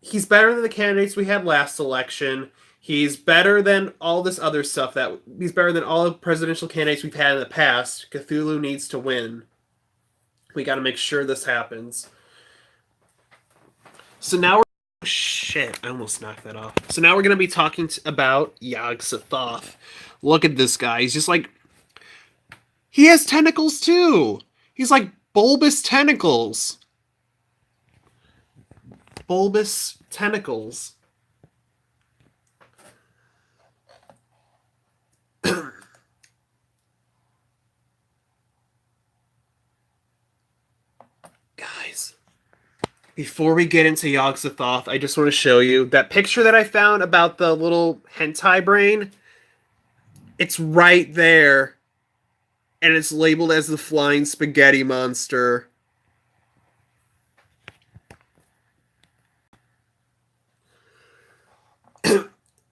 Speaker 1: he's better than the candidates we had last election. He's better than all this other stuff he's better than all the presidential candidates we've had in the past. Cthulhu needs to win. We got to make sure this happens. So now shit, I almost knocked that off. So now we're going to be talking about Yog-Sothoth. Look at this guy. He's just like, he has tentacles too. He's like bulbous tentacles. Bulbous tentacles. Guys, before we get into Yog-Sothoth, I just want to show you that picture that I found about the little hentai brain. It's right there. And it's labeled as the flying spaghetti monster.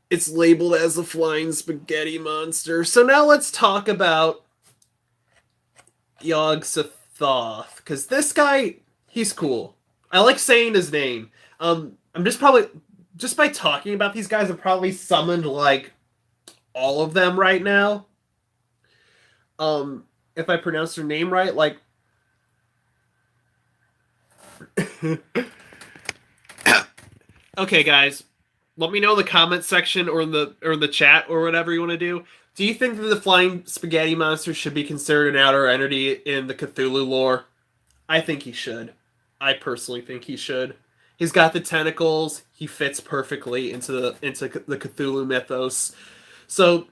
Speaker 1: It's labeled as the flying spaghetti monster. So now let's talk about Yog-Sothoth, because this guy, he's cool. I like saying his name. I'm just by talking about these guys, I've probably summoned like all of them right now. If I pronounce their name right, like okay, guys, let me know in the comments section or in the chat or whatever you want to do. Do you think that the flying spaghetti monster should be considered an outer entity in the Cthulhu lore? I think he should. I personally think he should. He's got the tentacles. He fits perfectly into the Cthulhu mythos. So,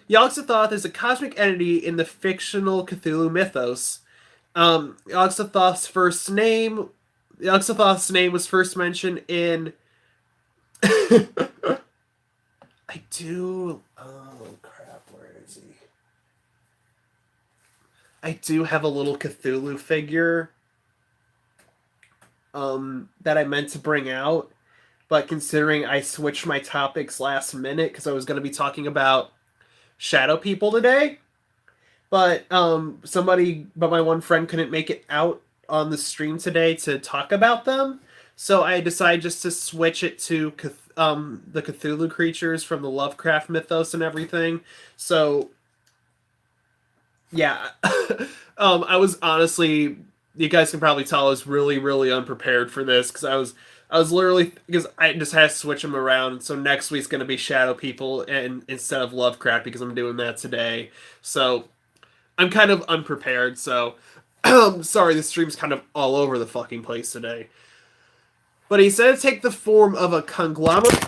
Speaker 1: Yog-Sothoth is a cosmic entity in the fictional Cthulhu mythos. Yog-Sothoth's name was first mentioned in. I do. Oh crap! Where is he? I do have a little Cthulhu figure. That I meant to bring out, but considering I switched my topics last minute because I was going to be talking about shadow people today, but my one friend couldn't make it out on the stream today to talk about them, so I decided just to switch it to the Cthulhu creatures from the Lovecraft mythos and everything. So yeah, I was honestly, you guys can probably tell I was really, really unprepared for this because I was literally, because I just had to switch them around. So next week's going to be Shadow People and instead of Lovecraft because I'm doing that today. So I'm kind of unprepared. So sorry, the stream's kind of all over the fucking place today. But he said to take the form of a conglomerate.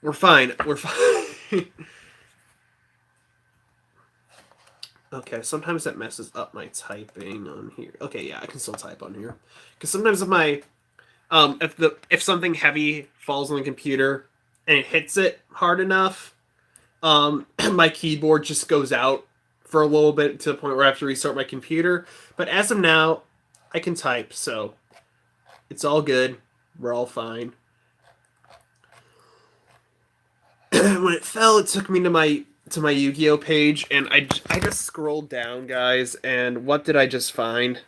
Speaker 1: We're fine. We're fine. Okay, sometimes that messes up my typing on here. Okay, yeah, I can still type on here. Because sometimes if something heavy falls on the computer and it hits it hard enough, my keyboard just goes out for a little bit to the point where I have to restart my computer. But as of now, I can type, so it's all good. We're all fine. when it fell, it took me to my Yu-Gi-Oh page, and I just scrolled down, guys, and what did I just find?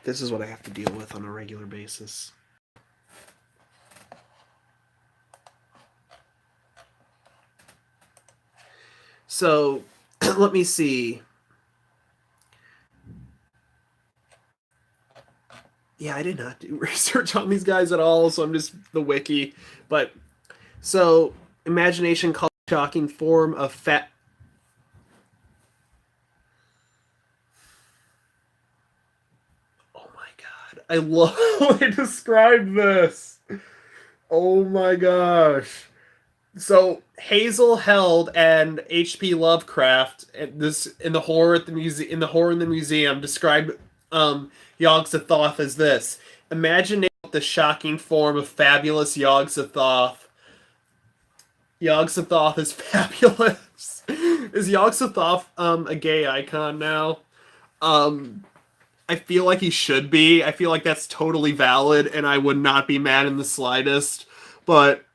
Speaker 1: This is what I have to deal with on a regular basis. So, let me see. Yeah, I did not do research on these guys at all, so I'm just the wiki. But, so, imagination called shocking form of fat. Oh my god. I love how they described this. Oh my gosh. So Hazel Held and H.P. Lovecraft this in the horror at the museum described Yog-Sothoth as this. Imagine the shocking form of fabulous Yog-Sothoth. Yog-Sothoth is fabulous. Is Yog-Sothoth a gay icon now? I feel like he should be. I feel like that's totally valid, and I would not be mad in the slightest. But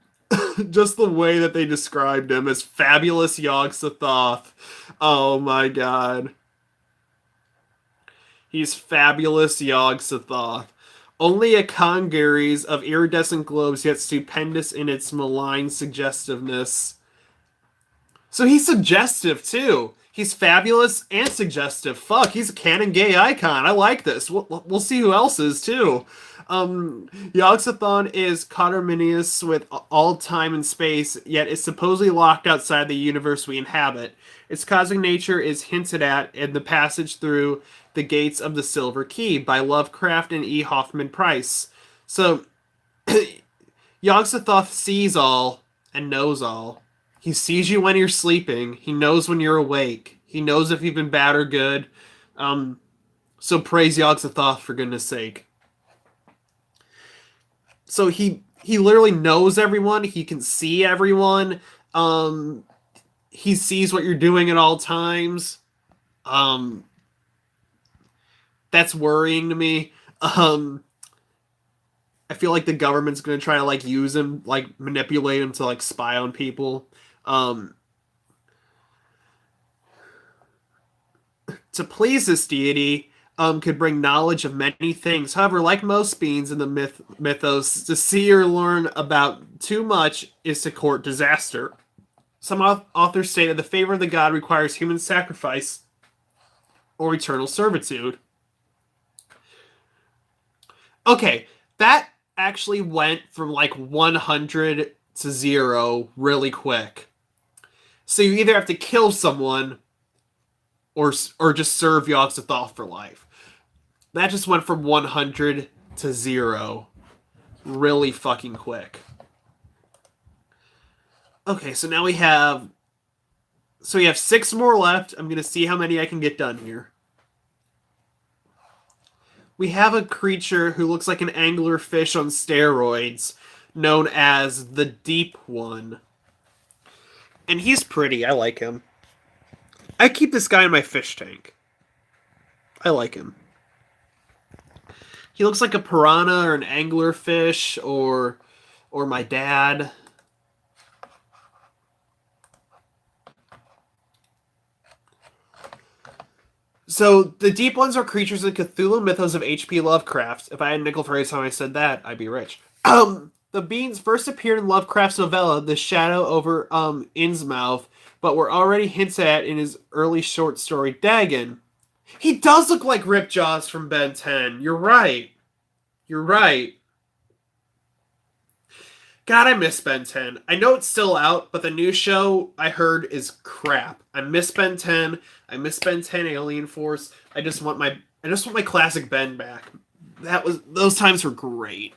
Speaker 1: just the way that they described him as fabulous Yog-Sothoth. Oh my god. He's fabulous Yog-Sothoth. Only a congeries of iridescent globes, yet stupendous in its malign suggestiveness. So he's suggestive too. He's fabulous and suggestive. Fuck, he's a canon gay icon. I like this. We'll see who else is too. Yogg-Sothoth is coterminous with all time and space, yet is supposedly locked outside the universe we inhabit. Its cosmic nature is hinted at in the passage through the gates of the Silver Key by Lovecraft and E. Hoffman Price. So, Yogg-Sothoth sees all and knows all. He sees you when you're sleeping. He knows when you're awake. He knows if you've been bad or good. So praise Yogg-Sothoth for goodness sake. So he literally knows everyone. He can see everyone. He sees what you're doing at all times. That's worrying to me. I feel like the government's gonna try to like use him, like manipulate him to like spy on people. To please this deity, could bring knowledge of many things. However, like most beings in the mythos, to see or learn about too much is to court disaster. Some authors say that the favor of the god requires human sacrifice or eternal servitude. Okay, that actually went from like 100 to 0 really quick. So you either have to kill someone or just serve Yogg-Sothoth for life. That just went from 100 to 0 really fucking quick. Okay, so now we have 6 more left. I'm going to see how many I can get done here. We have a creature who looks like an angler fish on steroids, known as the Deep One. And he's pretty. I like him. I keep this guy in my fish tank. I like him. He looks like a piranha or an anglerfish or my dad. So the Deep Ones are creatures in Cthulhu mythos of H.P. Lovecraft. If I had nickel for every time I said that, I'd be rich. The beings first appeared in Lovecraft's novella, The Shadow over Innsmouth, but were already hinted at in his early short story, Dagon. He does look like Ripjaws from Ben 10. You're right. You're right. God, I miss Ben 10. I know it's still out, but the new show I heard is crap. I miss Ben 10. I miss Ben 10 Alien Force. I just want my classic Ben back. Those times were great.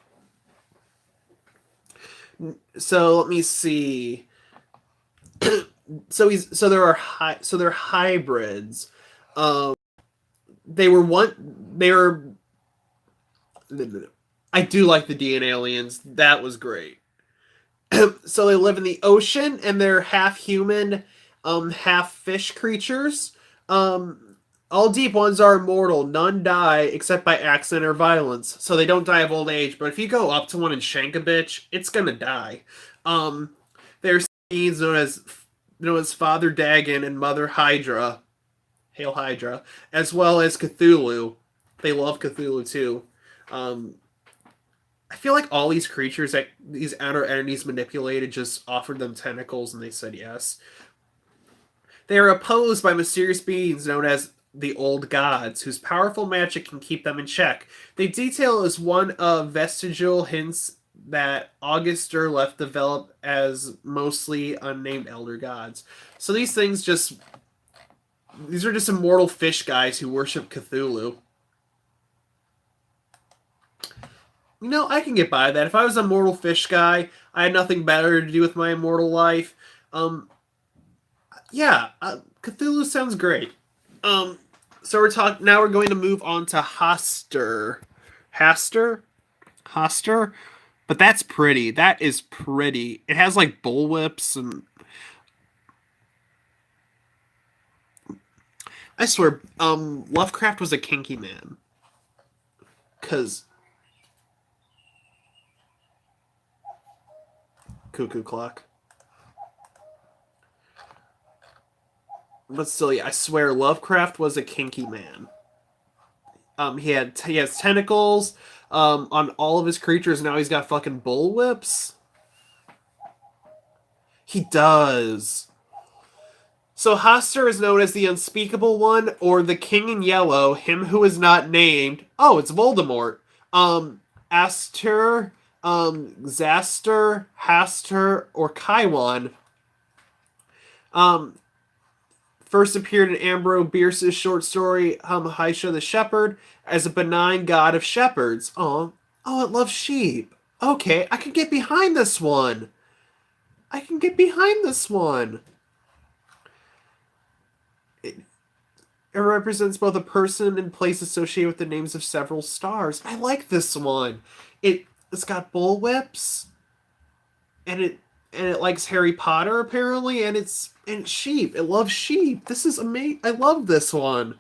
Speaker 1: So let me see. They're hybrids. I do like the DNA aliens. That was great. So they live in the ocean and they're half human, half fish creatures. All deep ones are immortal. None die except by accident or violence. So they don't die of old age. But if you go up to one and shank a bitch, it's gonna die. Um, there's beings known as Father Dagon and Mother Hydra, Hail Hydra, as well as Cthulhu. They love Cthulhu too. Um, I feel like all these creatures that these outer entities manipulated just offered them tentacles and they said yes. They are opposed by mysterious beings known as the Old Gods, whose powerful magic can keep them in check. They detail as one of vestigial hints that Auguster left develop as mostly unnamed elder gods. So these are just immortal fish guys who worship Cthulhu. I can get by that. If I was a mortal fish guy, I had nothing better to do with my immortal life. Yeah, Cthulhu sounds great. So now we're going to move on to Hoster. Hoster? But that's pretty. That is pretty. It has like bullwhips and I swear, Lovecraft was a kinky man. Cause cuckoo clock. But still, yeah, I swear Lovecraft was a kinky man. He has tentacles on all of his creatures. Now he's got fucking bullwhips. He does. So Hoster is known as the Unspeakable One, or the King in Yellow, him who is not named. Oh, it's Voldemort. Aster, Zaster, Haster, or Kaiwan. First appeared in Ambrose Bierce's short story Haisha the Shepherd as a benign god of shepherds. Oh, it loves sheep. Okay, I can get behind this one. It represents both a person and place associated with the names of several stars. I like this one. It's got bullwhips, and it likes Harry Potter apparently, and it's sheep. It loves sheep. This is amazing. I love this one.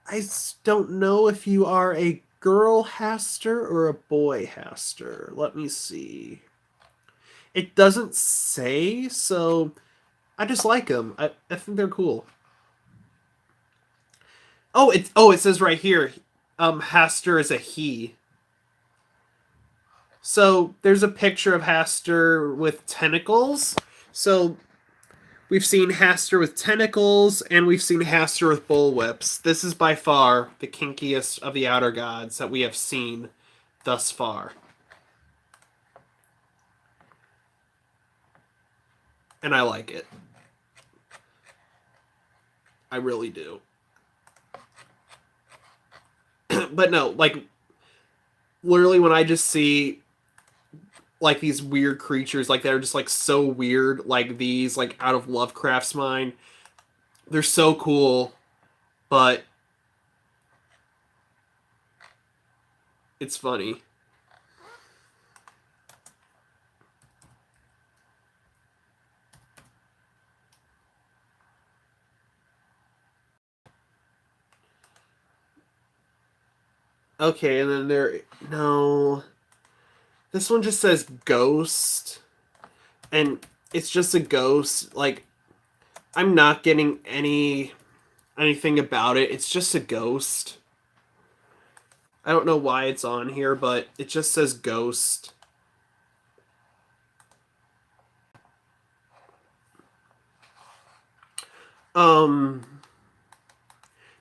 Speaker 1: I don't know if you are a girl Haster or a boy Haster. Let me see. It doesn't say, so I just like them. I think they're cool. It says right here, Haster is a he. So there's a picture of Haster with tentacles. So we've seen Haster with tentacles, and we've seen Haster with bullwhips. This is by far the kinkiest of the outer gods that we have seen thus far. And I like it. I really do. But no, like, literally when I just see like these weird creatures, like they're just like so weird, like these, like out of Lovecraft's mind, they're so cool, but it's funny. Okay, and then no, this one just says ghost, and it's just a ghost. Like, I'm not getting anything about it. It's just a ghost. I don't know why it's on here, but it just says ghost. Now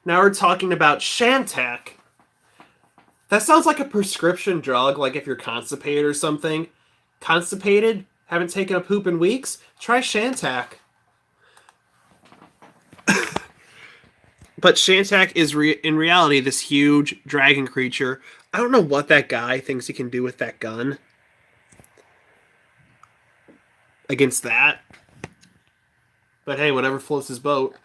Speaker 1: we're talking about Shantak. That sounds like a prescription drug, like if you're constipated or something. Constipated? Haven't taken a poop in weeks? Try Shantak. But Shantak is in reality this huge dragon creature. I don't know what that guy thinks he can do with that gun against that. But hey, whatever floats his boat.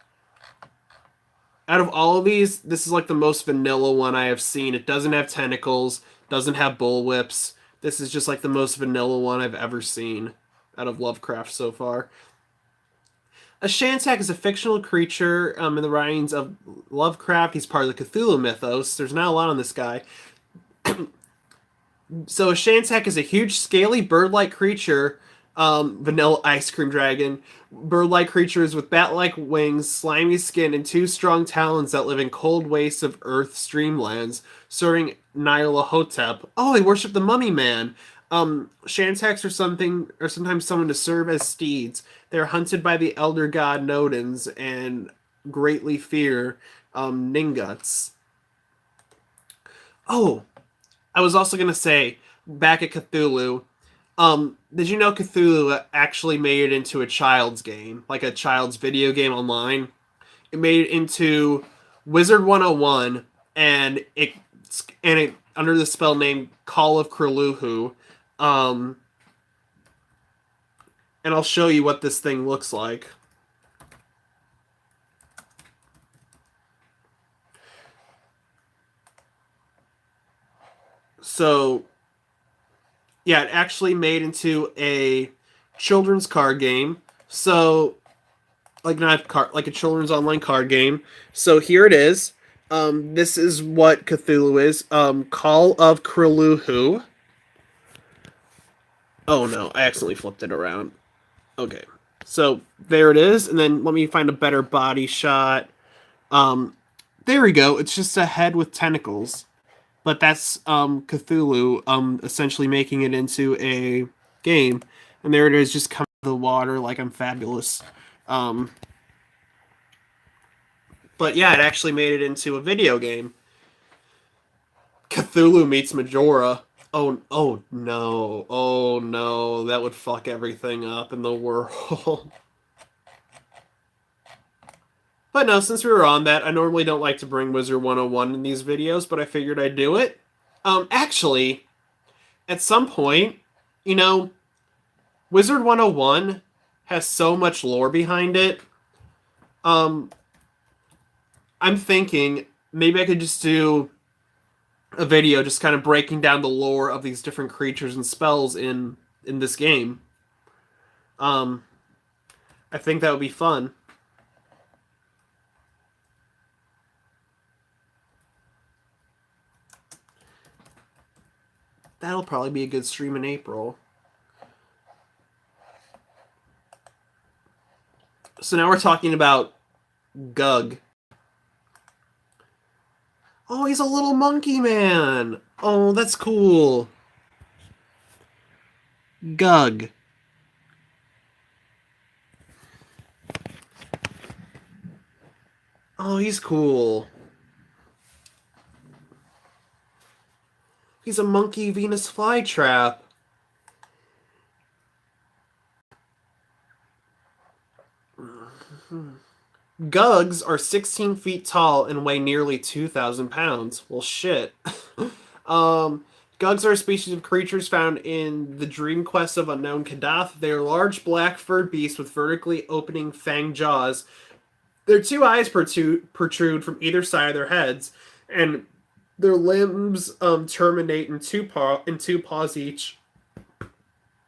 Speaker 1: Out of all of these, this is like the most vanilla one I have seen. It doesn't have tentacles, doesn't have bullwhips. This is just like the most vanilla one I've ever seen. out of Lovecraft so far. A Shantak is a fictional creature in the writings of Lovecraft. He's part of the Cthulhu mythos. There's not a lot on this guy. So a Shantak is a huge, scaly, bird-like creature, vanilla ice cream dragon. Bird-like creatures with bat-like wings, slimy skin, and two strong talons that live in cold wastes of Earth's streamlands, serving Nyarlathotep. Oh, they worship the Mummy Man. Shantaks are sometimes summoned to serve as steeds. They are hunted by the elder god Nodens and greatly fear Ninguts. Oh, I was also gonna say, back at Cthulhu, did you know Cthulhu actually made it into a child's game, like a child's video game online? It made it into Wizard 101, and it under the spell name Call of Cthulhu. Um, and I'll show you what this thing looks like. So, yeah, it actually made into a children's card game. So, like not card, like a children's online card game. So here it is. This is what Cthulhu is. Call of Cthulhu. Oh no, I accidentally flipped it around. Okay, so there it is, and then let me find a better body shot. Um, there we go. It's just a head with tentacles, but that's Cthulhu essentially making it into a game, and there it is, just coming out of the water like I'm fabulous. Um, but yeah, it actually made it into a video game. Cthulhu meets Majora. Oh no. Oh no. That would fuck everything up in the world. But no, since we were on that, I normally don't like to bring Wizard 101 in these videos, but I figured I'd do it. Actually, at some point, you know, Wizard 101 has so much lore behind it. I'm thinking maybe I could just do a video just kind of breaking down the lore of these different creatures and spells in this game. Um, I think that would be fun. That'll probably be a good stream in April. So now we're talking about Gug. Oh, he's a little monkey man. Oh, that's cool. Gug. Oh, he's cool. He's a monkey Venus flytrap. Gugs are 16 feet tall and weigh nearly 2,000 pounds. Well, shit. Gugs are a species of creatures found in the Dream Quest of Unknown Kadath. They are large black furred beasts with vertically opening fanged jaws. Their two eyes protrude from either side of their heads, and their limbs terminate in two paws each.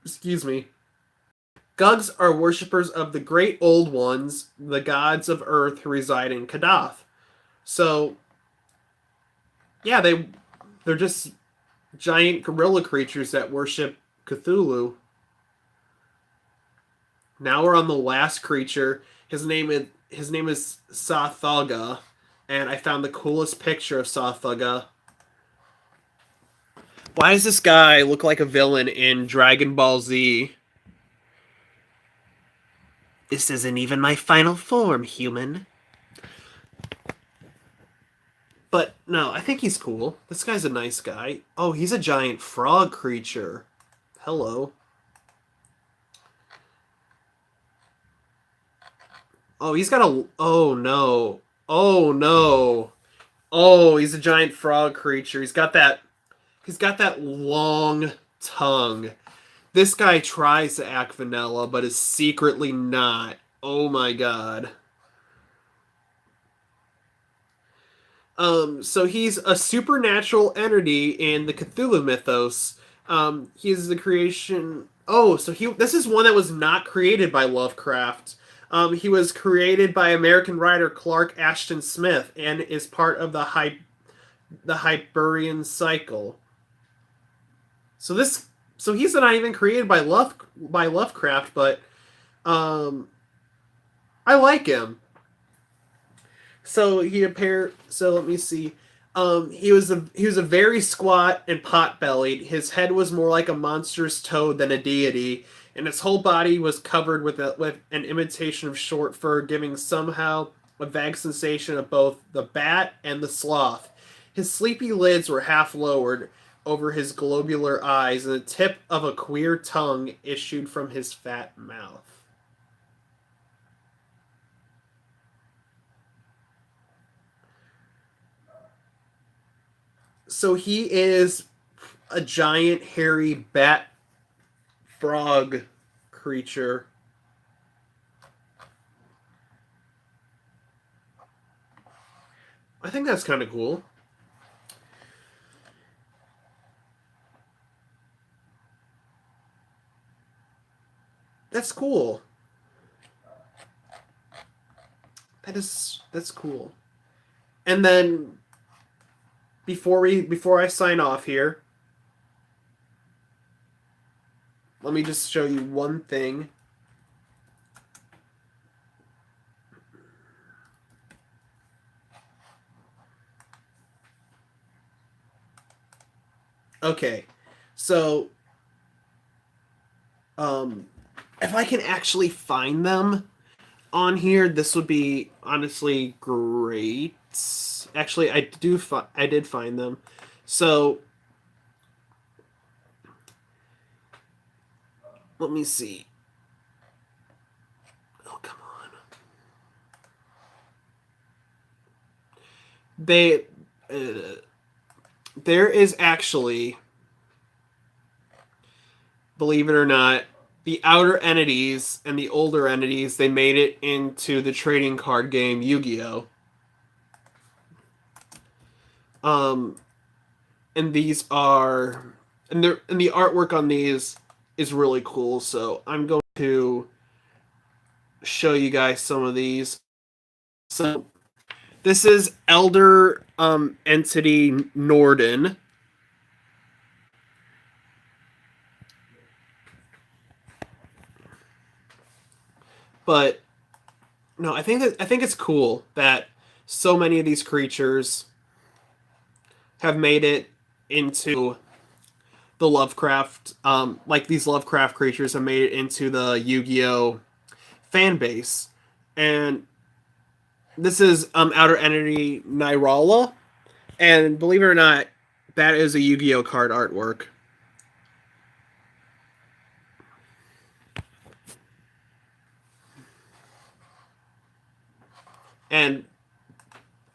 Speaker 1: Excuse me. Gugs are worshippers of the Great Old Ones, the gods of Earth who reside in Kadath. So, yeah, they're just giant gorilla creatures that worship Cthulhu. Now we're on the last creature. His name is Sathaga, and I found the coolest picture of Sathaga. Why does this guy look like a villain in Dragon Ball Z? This isn't even my final form, human. But no, I think he's cool. This guy's a nice guy. Oh, he's a giant frog creature. Hello. Oh, he's got a... Oh, no. Oh, no. Oh, he's a giant frog creature. He's got that long tongue. This guy tries to act vanilla, but is secretly not. Oh my god. So he's a supernatural entity in the Cthulhu mythos. He's the creation. Oh, so this is one that was not created by Lovecraft. He was created by American writer Clark Ashton Smith and is part of the Hyperion cycle. So he's not even created by Lovecraft, but um, I like him. So he appeared. So let me see. He was a very squat and pot-bellied. His head was more like a monstrous toad than a deity, and his whole body was covered with an imitation of short fur, giving somehow a vague sensation of both the bat and the sloth. His sleepy lids were half lowered over his globular eyes, and the tip of a queer tongue issued from his fat mouth. So he is a giant hairy bat frog creature. I think that's kind of cool. That's cool. That's cool. And then before I sign off here, let me just show you one thing. Okay. So if I can actually find them on here, this would be honestly great. Actually, I did find them. So let me see. Oh, come on. They there is actually, believe it or not, the outer entities and the older entities, they made it into the trading card game Yu-Gi-Oh! And these are, and the artwork on these is really cool. So I'm going to show you guys some of these. So this is Elder Entity Norden. But no, I think it's cool that so many of these creatures have made it into the Lovecraft, like these Lovecraft creatures have made it into the Yu-Gi-Oh fan base. And this is Outer Entity Nyrala, and believe it or not, that is a Yu-Gi-Oh card artwork. And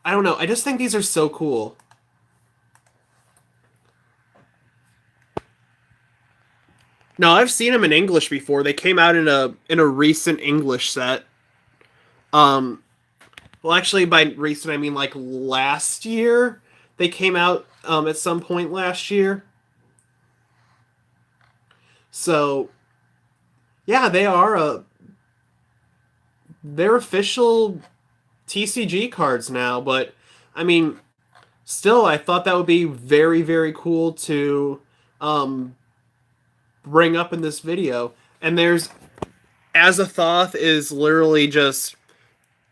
Speaker 1: I don't know, I just think these are so cool. No, I've seen them in English before. They came out in a recent English set. Well, actually, by recent I mean like last year. They came out at some point last year. So, yeah, they're official TCG cards now. But I mean, still, I thought that would be very, very cool to bring up in this video. And there's Azathoth is literally just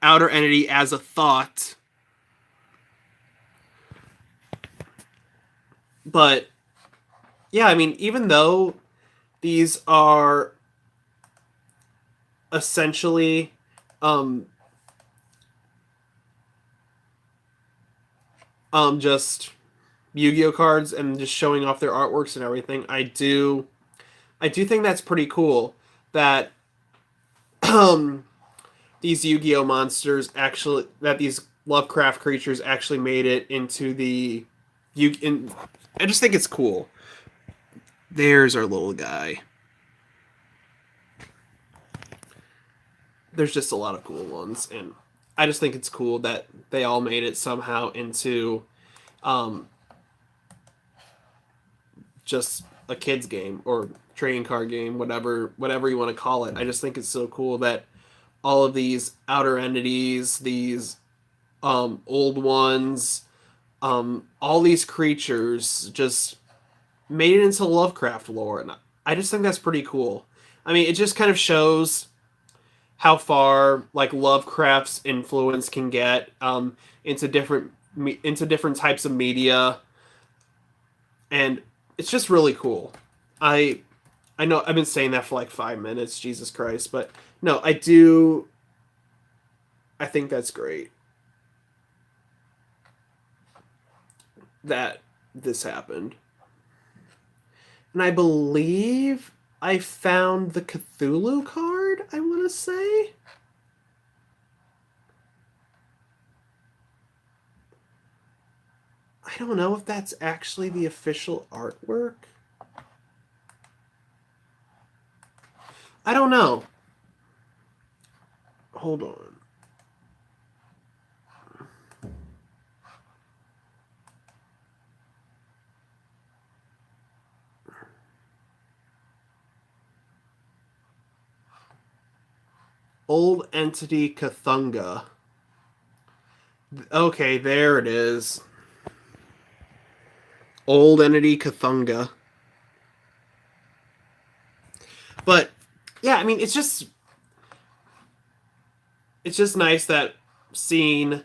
Speaker 1: outer entity as a thought. But yeah, I mean, even though these are essentially just Yu-Gi-Oh cards and just showing off their artworks and everything, I do think that's pretty cool that these Yu-Gi-Oh monsters actually, that these Lovecraft creatures actually made it into the I just think it's cool. There's our little guy. There's just a lot of cool ones, and I just think it's cool that they all made it somehow into just a kid's game, or trading card game, whatever you want to call it. I just think it's so cool that all of these outer entities, these old ones, all these creatures just made it into Lovecraft lore, and I just think that's pretty cool. I mean, it just kind of shows how far like Lovecraft's influence can get into different types of media, and it's just really cool. I I know I've been saying that for like 5 minutes, Jesus Christ, but no, I do. I think that's great that this happened. And I believe I found the Cthulhu card, I want to say. I don't know if that's actually the official artwork. I don't know. Hold on. Old Entity Cthulhu. Okay, there it is. Old Entity Cthulhu. But yeah, I mean, it's just nice that seeing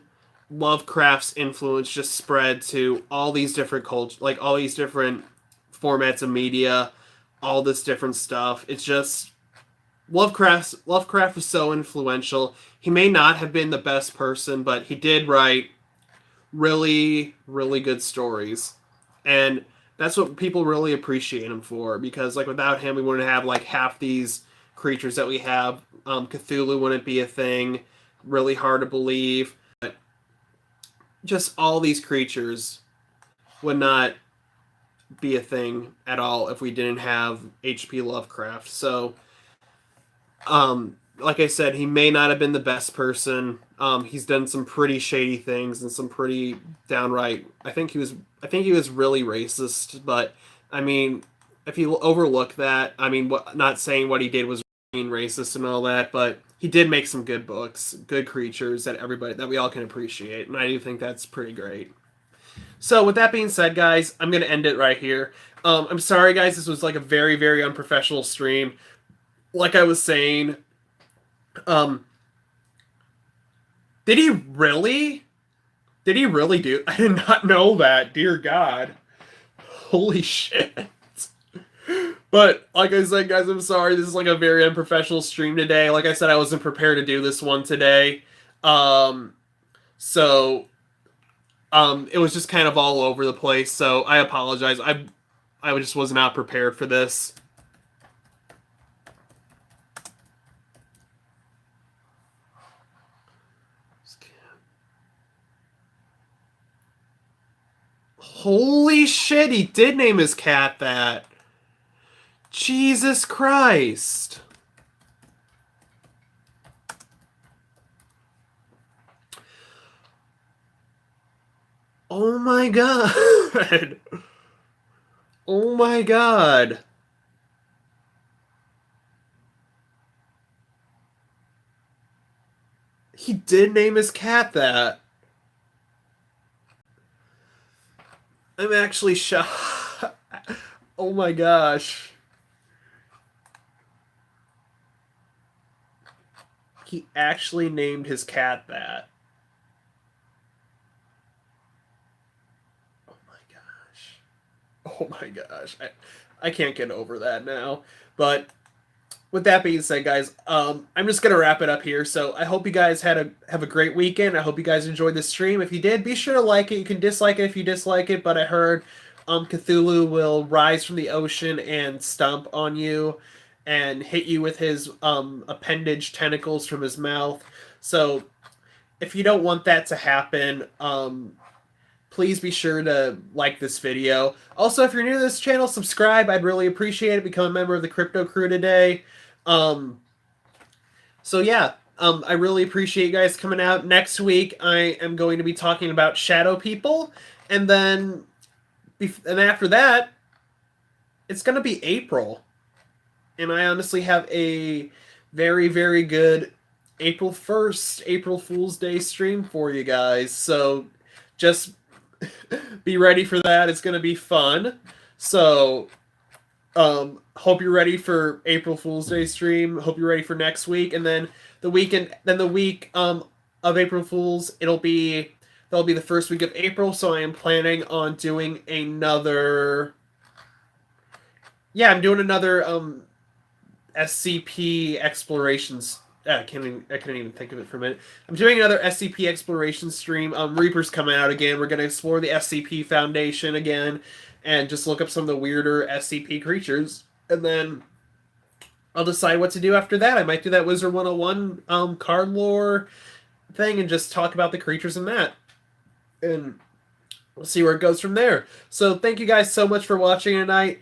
Speaker 1: Lovecraft's influence just spread to all these different cultures, like all these different formats of media, all this different stuff. It's just Lovecraft was so influential. He may not have been the best person, but he did write really, really good stories. And that's what people really appreciate him for, because like without him we wouldn't have like half these creatures that we have. Cthulhu wouldn't be a thing. Really hard to believe. But just all these creatures would not be a thing at all if we didn't have H.P. Lovecraft. So like I said, he may not have been the best person. He's done some pretty shady things and some pretty downright. I think he was really racist. But I mean, if you overlook that, I mean, not saying what he did was being racist and all that, but he did make some good books, good creatures that we all can appreciate, and I do think that's pretty great. So with that being said, guys, I'm gonna end it right here. I'm sorry, guys. This was like a very, very unprofessional stream. Like I was saying, um, did he really? Did he really do? I did not know that. Dear God, holy shit! But like I said, guys, I'm sorry. This is like a very unprofessional stream today. Like I said, I wasn't prepared to do this one today. Um, so it was just kind of all over the place. So I apologize. I just was not prepared for this. Holy shit, he did name his cat that. Jesus Christ. Oh my God. Oh my God. He did name his cat that. I'm actually shocked. Oh my gosh. He actually named his cat that. Oh my gosh. Oh my gosh. I can't get over that now. But with that being said, guys, I'm just gonna wrap it up here. So I hope you guys have a great weekend. I hope you guys enjoyed this stream. If you did, be sure to like it. You can dislike it if you dislike it, but I heard Cthulhu will rise from the ocean and stomp on you and hit you with his appendage tentacles from his mouth. So if you don't want that to happen, please be sure to like this video. Also, if you're new to this channel, subscribe. I'd really appreciate it. Become a member of the Crypto Crew today. So yeah, I really appreciate you guys coming out. Next week, I am going to be talking about Shadow People, and after that, it's going to be April. and I honestly have a very, very good April 1st, April Fool's Day stream for you guys. So just be ready for that. It's going to be fun. So hope you're ready for April Fool's Day stream. Hope you're ready for next week, and then the weekend, then the week of April Fool's, that'll be the first week of April. So I am planning on doing another. Yeah, I'm doing another SCP explorations. I can't even think of it for a minute. I'm doing another SCP exploration stream. Reaper's coming out again. We're gonna explore the SCP Foundation again, and just look up some of the weirder SCP creatures, and then I'll decide what to do after that. I might do that Wizard 101 card lore thing and just talk about the creatures in that, and we'll see where it goes from there. So thank you guys so much for watching tonight.